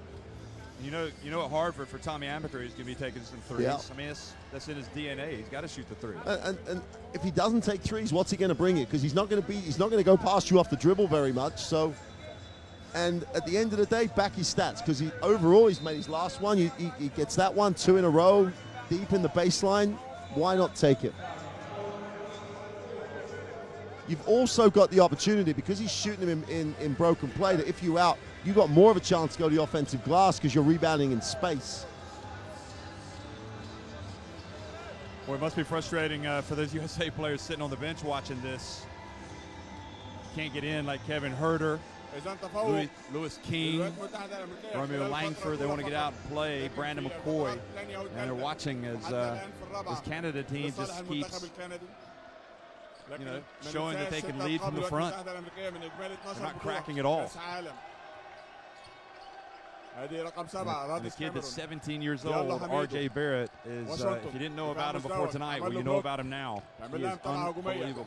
Speaker 3: You know at Harvard for Tommy Amaker, he's going to be taking some threes.
Speaker 1: Yeah.
Speaker 3: I mean, that's in his DNA. He's got to shoot the three.
Speaker 1: And if he doesn't take threes, what's he going to bring it? Because he's not going to go past you off the dribble very much. So, and at the end of the day, back his stats, because overall he's made his last one. He gets that one 2 in a row, deep in the baseline. Why not take it? You've also got the opportunity, because he's shooting him in broken play, that if you out, you've got more of a chance to go to the offensive glass because you're rebounding in space.
Speaker 3: Boy, it must be frustrating for those USA players sitting on the bench watching this. Can't get in like Kevin Herter, Lewis King, Romeo Langford. They want to get out and play. Brandon McCoy. And they're watching as this Canada team just keeps, you know, showing that they can lead from the front. They're not cracking at all. And the kid that's 17 years old, R.J. Barrett, is, if you didn't know about him before tonight, well, you know about him now. He is unbelievable.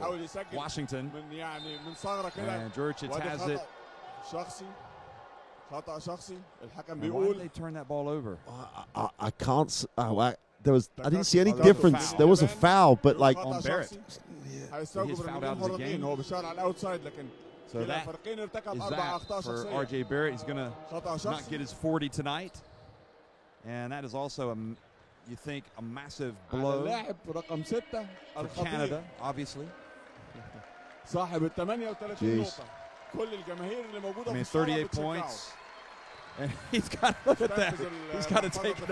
Speaker 3: Washington, and Jurčić has it. And why did they turn that ball over?
Speaker 1: I can't. I didn't see any difference. There was a foul, but like
Speaker 3: on Barrett. He's fouled out of the game. So that is that for R.J. Barrett. He's going to not get his 40 tonight. And that is also, you think, a massive blow for Canada, obviously.
Speaker 1: Jeez.
Speaker 3: I mean, 38 points. And he's got, look at that. He's got to take it.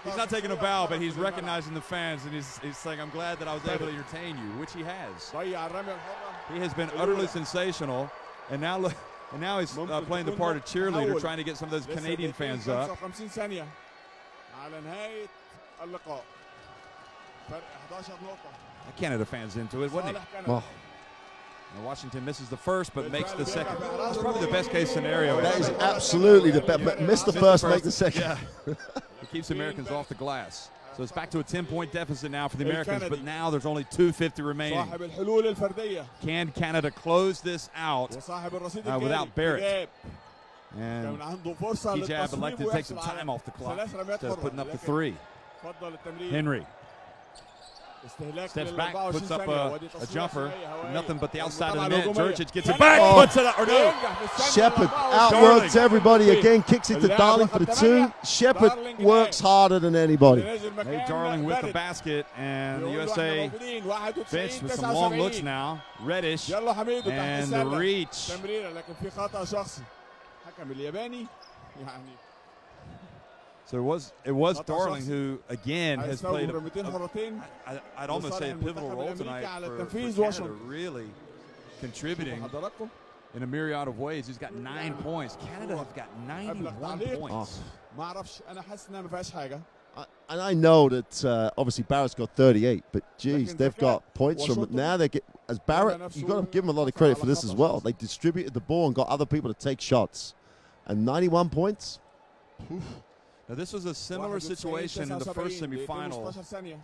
Speaker 3: He's not taking a bow, but he's recognizing the fans, and he's saying, I'm glad that I was able to entertain you, which he has. He has been utterly sensational, and now look, he's playing the part of cheerleader, trying to get some of those Canadian fans up. Canada fans into it, wasn't he?
Speaker 1: Well,
Speaker 3: and Washington misses the first, but makes the second. That's probably the best case scenario.
Speaker 1: That is absolutely the best. But miss the first, make the second.
Speaker 3: Yeah. It keeps the Americans off the glass. So it's back to a 10-point deficit now for the Americans, but now there's only 2:50 remaining. Can Canada close this out without Barrett? And Hijab elected to take some time off the clock instead of putting up the three. Henry steps back, puts up a jumper, nothing but the outside of the net. Jurčić gets it back, puts it up, or no.
Speaker 1: Shepard outworks everybody again, kicks it to Darling for the two. Shepard works harder than anybody.
Speaker 3: Nate Darling with the basket, and the USA bench with some long looks now. Reddish, and the reach. So it was Darling who, again, has played, I'd almost say a pivotal role tonight for Canada, really contributing in a myriad of ways. He's got 9 points. Canada have got 91 points.
Speaker 1: And I know that obviously Barrett's got 38, but geez, they've got points from it. Now they get, as Barrett, you've got to give him a lot of credit for this as well. They distributed the ball and got other people to take shots. And 91 points. Oof.
Speaker 3: Now, this was a similar situation in the first semifinal.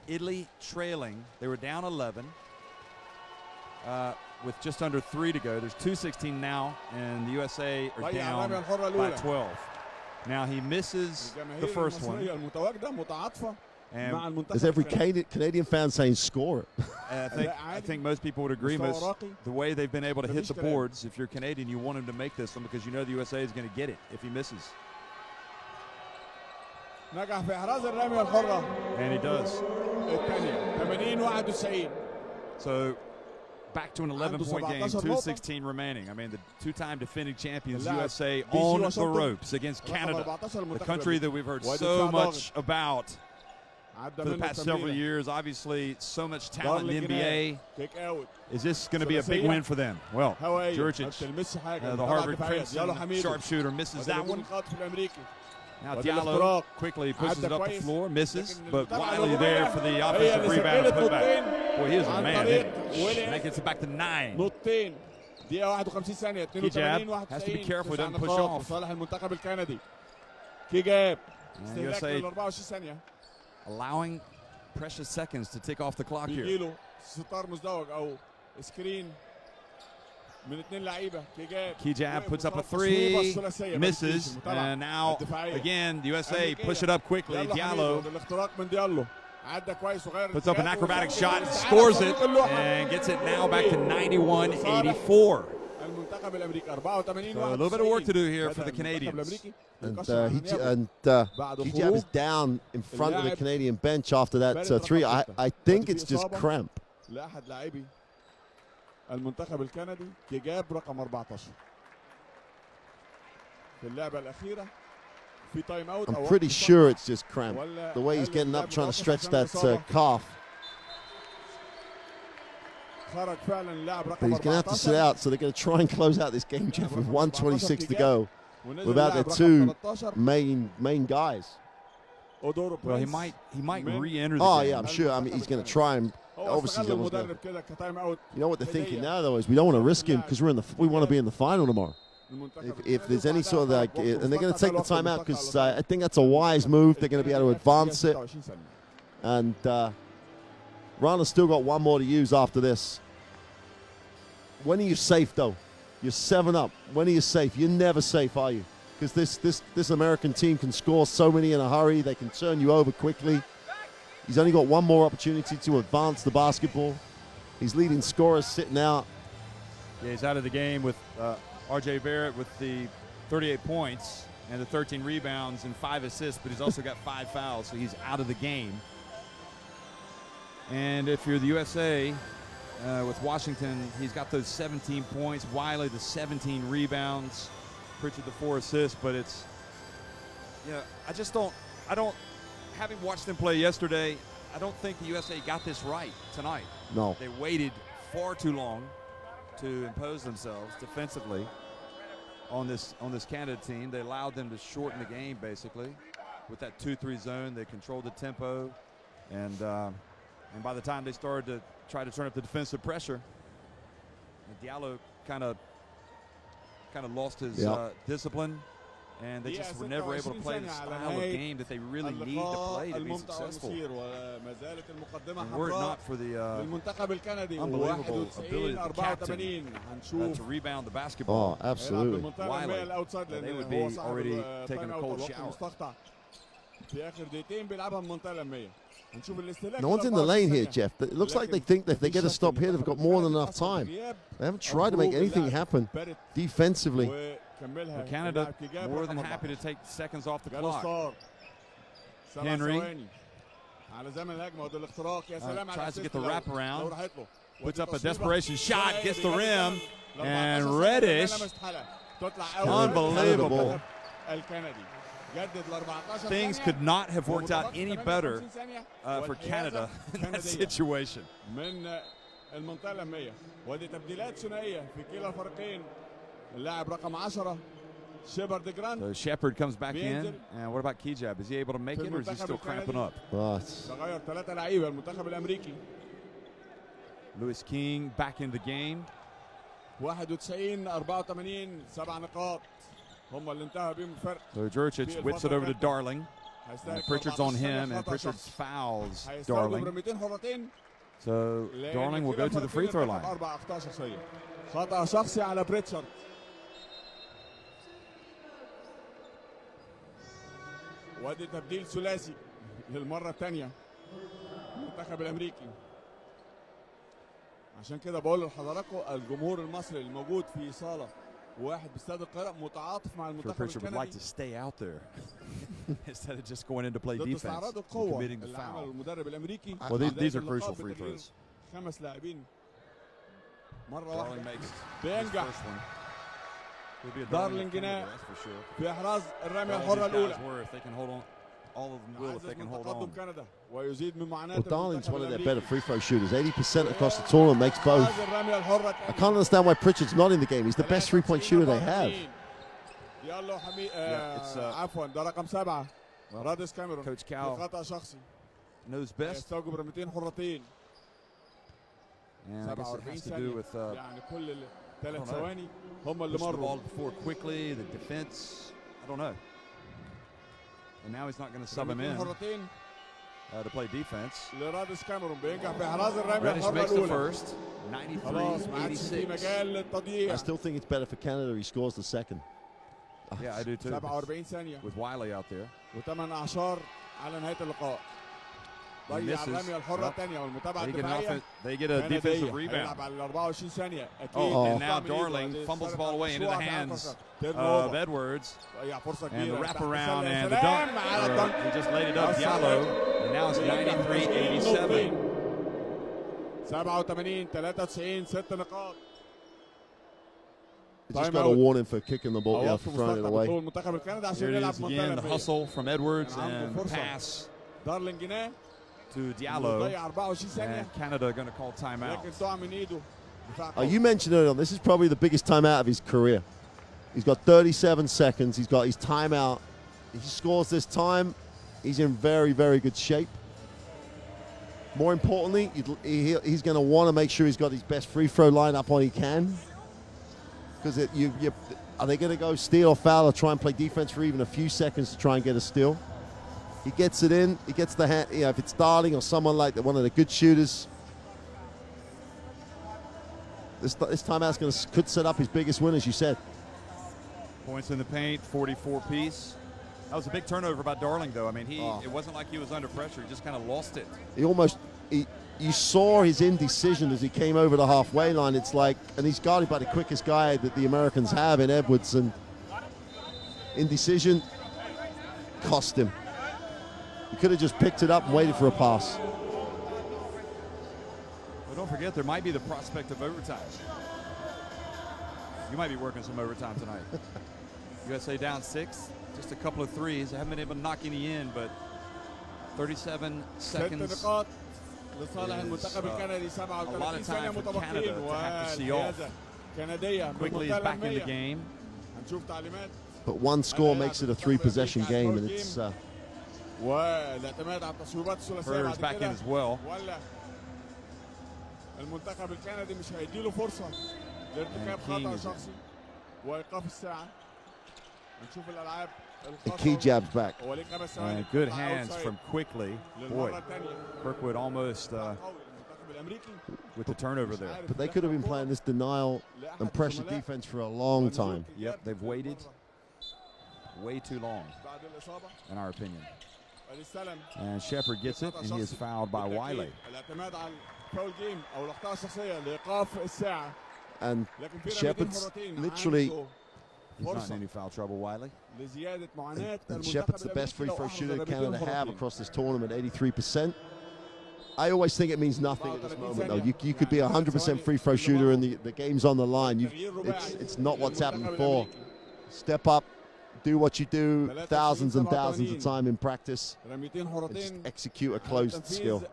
Speaker 3: Italy trailing. They were down 11 with just under 3 to go. There's 2:16 now, and the USA are down by 12. Now, he misses the first one. And
Speaker 1: there's every Canadian fan saying score it.
Speaker 3: I think most people would agree. The way they've been able to hit the boards, if you're Canadian, you want him to make this one because you know the USA is going to get it if he misses. And he does. So back to an 11-point game, 2:16 remaining. I mean, the two-time defending champions USA on the ropes against Canada, the country that we've heard so much about for the past several years. Obviously, so much talent in the NBA. Is this going to be a big win for them? Well, Jurčić, the Harvard Crimson sharpshooter, misses that one. Now Diallo quickly pushes it up the floor, misses, but Wiley there for the offensive rebound and putback. Boy, he is a man. That gets it back to 9. Kijab has to be careful he doesn't push off. USA allowing precious seconds to tick off the clock here. Kijab puts up a 3, misses, and now again the USA push it up quickly. Diallo puts up an acrobatic shot, scores it, and gets it now back to 91-84. So a little bit of work to do here for the Canadians.
Speaker 1: And Kijab is down in front of the Canadian bench after that 3. I think it's just cramp.
Speaker 2: المنتخب الكندي كجاب رقم 14 في اللعبة الأخيرة في تايم اوت.
Speaker 1: I'm pretty sure it's just cramp. The way he's getting up trying to stretch that calf.
Speaker 2: خرج فعلا اللاعب رقم 14.
Speaker 1: But he's going to have to sit out, so they're going to try and close out this game, Jeff, with 1:26 to go without their 2 main guys.
Speaker 3: Well, he might re-enter the
Speaker 1: game.
Speaker 3: Yeah,
Speaker 1: I'm sure. I mean, he's going to try and obviously. You know what they're thinking now, though, is we don't want to risk him because we want to be in the final tomorrow. If there's any sort of like, and they're going to take the time out because I think that's a wise move. They're going to be able to advance it, and Rana's still got 1 more to use after this. When are you safe, though? You're 7 up. When are you safe? You're never safe, are you? Because this American team can score so many in a hurry. They can turn you over quickly. He's only got 1 more opportunity to advance the basketball. He's leading scorers sitting out.
Speaker 3: Yeah, he's out of the game with R.J. Barrett with the 38 points and the 13 rebounds and 5 assists, but he's also got 5 fouls, so he's out of the game. And if you're the USA, with Washington, he's got those 17 points. Wiley, the 17 rebounds. Pritchard, the 4 assists. But it's, I don't, having watched them play yesterday, I don't think the USA got this right tonight.
Speaker 1: No.
Speaker 3: They waited far too long to impose themselves defensively on this Canada team. They allowed them to shorten the game, basically. With that 2-3 zone, they controlled the tempo. And by the time they started to try to turn up the defensive pressure, Diallo kind of lost his discipline, and they just were never able to play the style of game that they really need to play to be successful. And were it not for the unbelievable ability of the captain to rebound the basketball,
Speaker 1: absolutely,
Speaker 3: Wiley, they would be already taking a cold shower.
Speaker 1: No one's in the lane here, Jeff. It looks like they think that if they get a stop here, they've got more than enough time. They haven't tried to make anything happen defensively.
Speaker 3: Well, Canada more than happy to take seconds off the clock. Henry tries to get the wraparound, puts up a desperation shot, gets the rim, and Reddish, unbelievable. Things could not have worked out any better for Canada in that situation. So Shepard comes back in, and what about Kijab? Is he able to make it, or is he still cramping up? Louis King back in the game.
Speaker 2: 91-84 7 نقاط.
Speaker 3: So Jurčić whips it over to Darling. Pritchard's on him, and Pritchard fouls Darling. So Darling will go to the free throw line.
Speaker 2: خطأ شخصي على بريتشارد. وادي تبديل ثلاثي للمرة الثانية المنتخب الأمريكي. عشان كده بقول لحضراتكم الجمهور المصري الموجود في صالة واحد باستاد القاهرة متعاطف مع المنتخب الكندي.
Speaker 3: Pritchard would like to stay out there instead of just going in to play defense and committing the foul.
Speaker 2: المدرب الأمريكي.
Speaker 3: Well, these are crucial free throws.
Speaker 2: 5 لاعبين مرة واحدة
Speaker 3: makes
Speaker 2: بينجح
Speaker 3: first one. Would be a
Speaker 2: دارلين
Speaker 3: Canada,
Speaker 2: جناه
Speaker 3: that's for sure.
Speaker 2: في إحراز الرمية
Speaker 3: All
Speaker 2: الحرة
Speaker 3: these guys
Speaker 2: الأولى.
Speaker 3: were, if they can hold on, all of them will if they can hold
Speaker 2: تقدم
Speaker 3: on.
Speaker 2: كندا ويزيد من معاناة
Speaker 1: Well, Darling's one of their better
Speaker 2: الأمريكي.
Speaker 1: free throw shooters. 80% across the tournament, makes both.
Speaker 2: إحراز الرمية الحرة
Speaker 1: I can't understand why Pritchard's not in the game. He's the best three-point shooter they have.
Speaker 2: يلا حميد
Speaker 3: عفوا
Speaker 2: ده رقم 7 رادس كاميرون.
Speaker 3: Coach Cal
Speaker 2: خطأ شخصي
Speaker 3: knows best.
Speaker 2: يستوجب رميتين حرتين.
Speaker 3: And I guess it has to do with
Speaker 2: يعني كل 3 ثواني هم اللي
Speaker 3: push the ball
Speaker 2: مروا.
Speaker 3: forward quickly, the defense. I don't know. And now he's not going to sub him in
Speaker 2: حرتين
Speaker 3: to play defense.
Speaker 2: لرادس كاميرون بينجح في إحراز الرمية
Speaker 3: Reddish
Speaker 2: الحرة
Speaker 3: makes the
Speaker 2: الأولى.
Speaker 3: first.
Speaker 2: خلاص ما عادش في
Speaker 3: 93-86.
Speaker 2: مجال للتضييع.
Speaker 1: I still think it's better for Canada. He scores the second.
Speaker 3: Yeah, I do too.
Speaker 2: 47 ثانية
Speaker 3: With Wiley out there.
Speaker 2: و8 أعشار على نهاية اللقاء. ضيع الرمية الحرة الثانية والمتابعة الدفاعية.
Speaker 3: They get a defensive rebound.
Speaker 2: هيلعب على 24 ثانية.
Speaker 3: And now Darling fumbles the ball away into the hands of Edwards.
Speaker 2: ضيع فرصة
Speaker 3: And the
Speaker 2: كبيرة.
Speaker 3: wraparound and the dunk. He just laid it up Diallo. And now it's 93-87.
Speaker 2: 87 93 6 نقاط.
Speaker 1: They just got a warning for kicking the ball, yeah, for throwing it away.
Speaker 2: المنتخب الكندي عشان
Speaker 3: Here it
Speaker 2: يلعب
Speaker 3: is again, the hustle from Edwards and the pass
Speaker 2: دارلين جناه
Speaker 3: to Diallo.
Speaker 2: ضيع 24 ثانية.
Speaker 3: And Canada going to call timeout.
Speaker 2: لكن ضاع من ايده.
Speaker 1: You mentioned it on. This is probably the biggest timeout of his career. He's got 37 seconds. He's got his timeout. He scores this time. He's in very, very good shape. More importantly, he's going to want to make sure he's got his best free throw lineup on he can. Because are they going to go steal or foul or try and play defense for even a few seconds to try and get a steal? He gets it in. He gets the hand. You know, if it's Darling or someone like one of the good shooters, this timeout's could set up his biggest win, as you said.
Speaker 3: Points in the paint, 44 piece. That was a big turnover by Darling, though. I mean, it wasn't like he was under pressure. He just kind of lost it.
Speaker 1: You saw his indecision as he came over the halfway line. It's like, and he's guarded by the quickest guy that the Americans have in Edwards, and indecision cost him. He could have just picked it up and waited for a pass.
Speaker 3: But don't forget, there might be the prospect of overtime. You might be working some overtime tonight. USA down 6, just a couple of threes. They haven't been able to knock any in, but 37 seconds.
Speaker 2: لصالح المنتخب الكندي 37
Speaker 3: ثانية متبقين
Speaker 2: والحيازة كندية
Speaker 3: quickly is back in the game.
Speaker 2: هنشوف تعليمات.
Speaker 1: But one score makes it a 3-possession game, and it's
Speaker 2: والاعتماد على التصويبات الثلاثية بعد
Speaker 3: back in
Speaker 2: كده.
Speaker 3: as well.
Speaker 2: ولا المنتخب الكندي مش هيديله فرصة لارتكاب خطأ شخصي وإيقاف الساعة. هنشوف الألعاب.
Speaker 1: the key jab's back.
Speaker 3: And good hands from Quickly. Boy, Kirkwood almost with the turnover there.
Speaker 1: But they could have been playing this denial and pressure defense for a long time.
Speaker 3: Yep, they've waited way too long, in our opinion. And Shepard gets it, and he is fouled by Wiley.
Speaker 1: And Shepard's literally...
Speaker 3: He's not in any foul trouble, Wiley.
Speaker 1: And Shepard's the best free throw shooter that Canada have across this tournament, 83%. I always think it means nothing at this moment, though. You could be 100% free throw shooter and the game's on the line. It's not what's happened before. Step up, do what you do thousands and thousands of time in practice, and just execute a closed skill.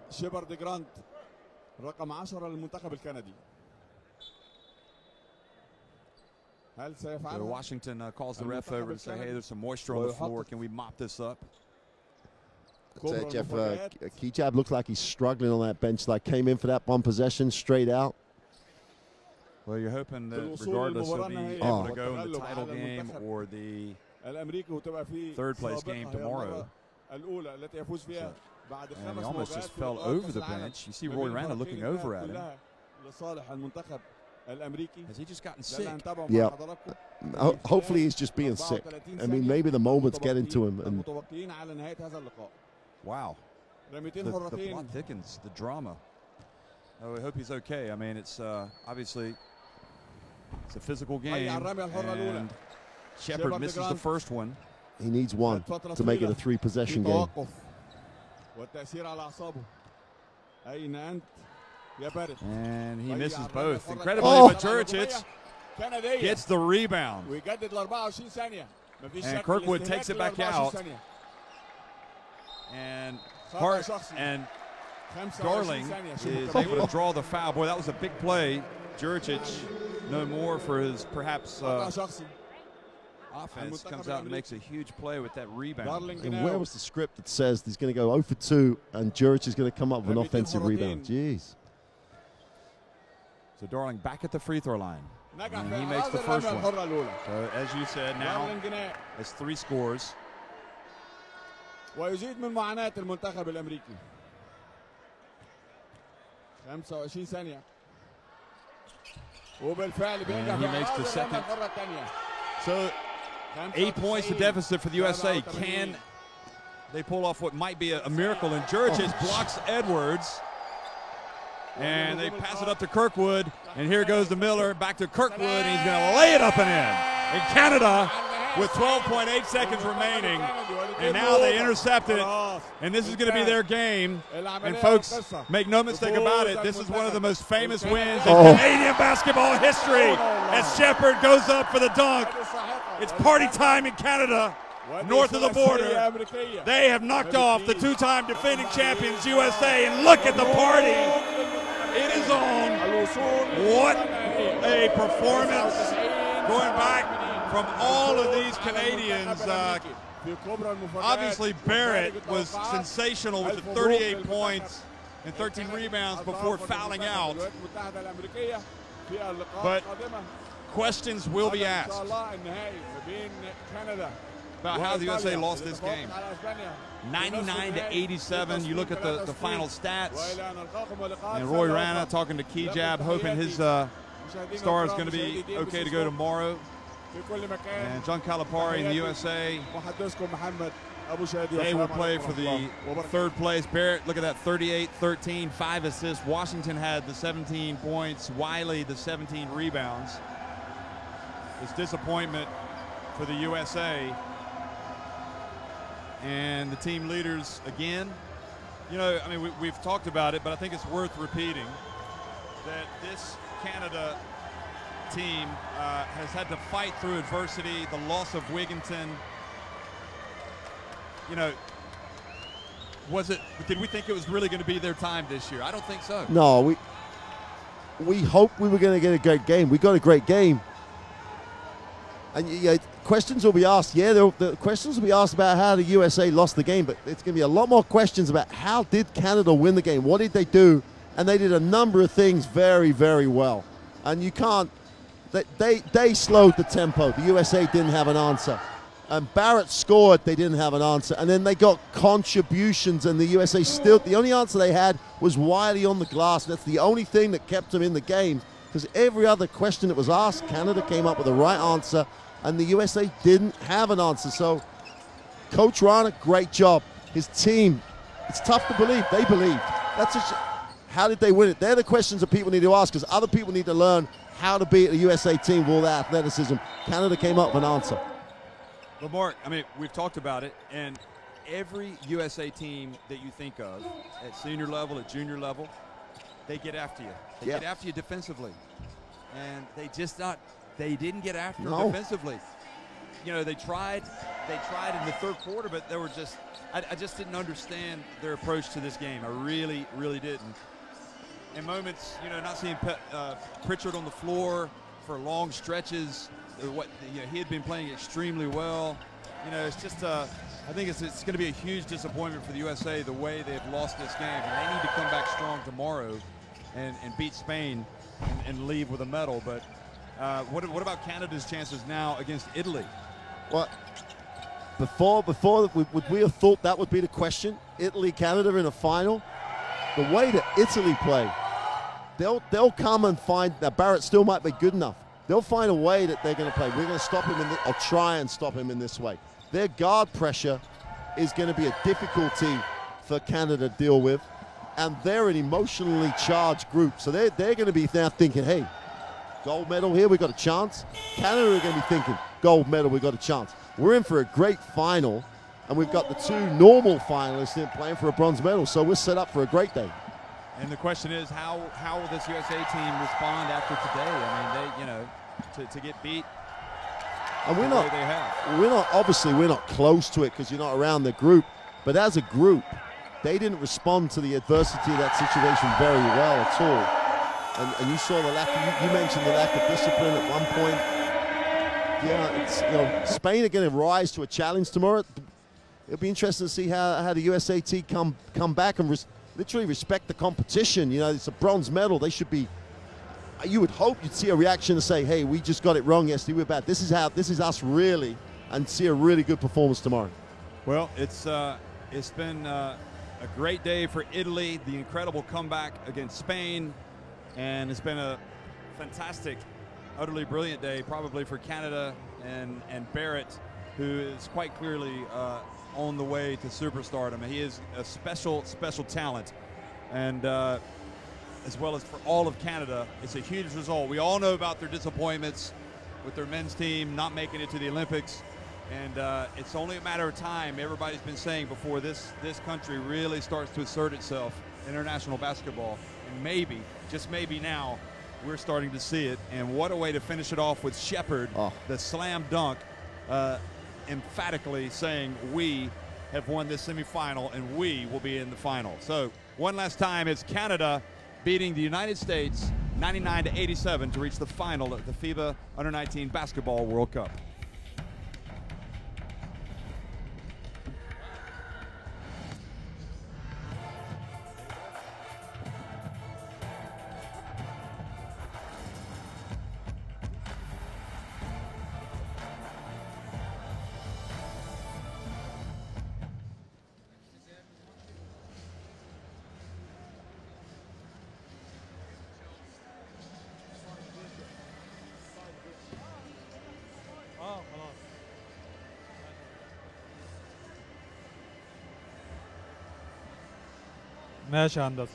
Speaker 3: So Washington calls the ref over to say, hey, there's some moisture on the floor. Can we mop this up?
Speaker 1: Jeff, Kijab looks like he's struggling on that bench. Like came in for that one possession straight out.
Speaker 3: Well, you're hoping that regardless he'll be able to go in the title game or the third place game tomorrow. And he almost just fell over the bench. You see Roy Rana looking over at him. Has he just gotten sick?
Speaker 1: Yeah. Hopefully he's just being sick. I mean, maybe the moments get into him. And
Speaker 3: wow. The plot thickens, the drama. Oh, I hope he's okay. I mean, it's obviously it's a physical game. And Shepard misses the first one.
Speaker 1: He needs one to make it a 3-possession game.
Speaker 3: And he misses both. Incredibly, but Juricic gets the rebound. And Kirkwood takes it back out. And Hart and Darling is able to draw the foul. Boy, that was a big play. Juricic, no more for his perhaps offense, comes out and makes a huge play with that rebound.
Speaker 1: And where was the script that says he's going to go 0 for 2 and Juricic is going to come up with an offensive rebound? Jeez.
Speaker 3: So Darling back at the free throw line. And he makes the first one. So as you said, now it's 3 scores.
Speaker 2: ويزيد من معاناة المنتخب الأمريكي. 25 ثانية. وبالفعل بينجح
Speaker 3: he makes the second. So 8 points to deficit for the USA. Can they pull off what might be a miracle? And Juricic blocks Edwards. And they pass it up to Kirkwood. And here goes the Miller back to Kirkwood. And he's going to lay it up and in. And Canada with 12.8 seconds remaining. And now they intercept it. And this is going to be their game. And folks, make no mistake about it, this is one of the most famous wins in Canadian basketball history. As Shepard goes up for the dunk. It's party time in Canada, north of the border. They have knocked off the 2-time defending champions USA. And look at the party. It is on. What a performance. Going back from all of these Canadians. Obviously Barrett was sensational with the 38 points and 13 rebounds before fouling out. But questions will be asked about how the USA lost this game. 99-87. You look at the final stats. And Roy Rana talking to Kijab, hoping his star is going to be okay to go tomorrow. And John Calipari in the USA, they will play for the 3rd place. Barrett, look at that, 38-13, 5 assists. Washington had the 17 points. Wiley, the 17 rebounds. It's disappointment for the USA. And the team leaders, again, you know, I mean, we've talked about it, but I think it's worth repeating that this Canada team has had to fight through adversity, the loss of Wigginton. You know, did we think it was really going to be their time this year? I don't think so.
Speaker 1: No, we hoped we were going to get a great game. We got a great game. And yeah, questions will be asked. Yeah, the questions will be asked about how the USA lost the game, but it's going to be a lot more questions about how did Canada win the game? What did they do? And they did a number of things very, very well. And you can't, they slowed the tempo. The USA didn't have an answer. And Barrett scored, they didn't have an answer. And then they got contributions, and the USA still, the only answer they had was Wiley on the glass. That's the only thing that kept them in the game, because every other question that was asked, Canada came up with the right answer, and the USA didn't have an answer. So Coach Rana, great job. His team, it's tough to believe. They believed. How did they win it? They're the questions that people need to ask, because other people need to learn how to beat a USA team with all that athleticism. Canada came up with an answer.
Speaker 3: But Mark, I mean, we've talked about it, and every USA team that you think of at senior level, at junior level, they get after you. They get after you defensively. And they didn't get after them defensively. You know, they tried in the 3rd quarter, but they were just, I just didn't understand their approach to this game. I really, really didn't. In moments, you know, not seeing Pritchard on the floor for long stretches. He had been playing extremely well. You know, it's just I think it's going to be a huge disappointment for the USA the way they've lost this game. And they need to come back strong tomorrow and beat Spain and leave with a medal. But what about Canada's chances now against Italy?
Speaker 1: Well, before would we have thought that would be the question? Italy, Canada in a final? The way that Italy play, they'll come and find that Barrett still might be good enough. They'll find a way that they're going to play. We're going to stop him or try and stop him in this way. Their guard pressure is going to be a difficulty for Canada to deal with, and they're an emotionally charged group. So they're going to be now thinking, hey, gold medal here, we got a chance. Canada are going to be thinking, gold medal, we got a chance. We're in for a great final, and we've got the 2 normal finalists in playing for a bronze medal, so we're set up for a great day.
Speaker 3: And the question is, how will this USA team respond after today? I mean, to get beat.
Speaker 1: And we're not close to it because you're not around the group. But as a group, they didn't respond to the adversity of that situation very well at all. And you saw the lack. You mentioned the lack of discipline at one point. Yeah, it's, Spain are going to rise to a challenge tomorrow. It'll be interesting to see how the USA team come back and literally respect the competition. It's a bronze medal. They should be. You would hope you'd see a reaction to say, "Hey, we just got it wrong yesterday. We're bad. This is us really," and see a really good performance tomorrow.
Speaker 3: Well, it's been a great day for Italy. The incredible comeback against Spain, and it's been a fantastic, utterly brilliant day, probably for Canada and Barrett, who is quite clearly on the way to superstardom. He is a special talent, and as well as for all of Canada, it's a huge result. We all know about their disappointments with their men's team not making it to the Olympics, and it's only a matter of time, everybody's been saying, before this country really starts to assert itself in international basketball. And maybe, just maybe now, we're starting to see it. And what a way to finish it off with Shepard, the slam dunk, emphatically saying, we have won this semifinal and we will be in the final. So one last time, it's Canada beating the United States 99-87 to reach the final of the FIBA Under-19 Basketball World Cup.
Speaker 4: ماشي يا هندسة.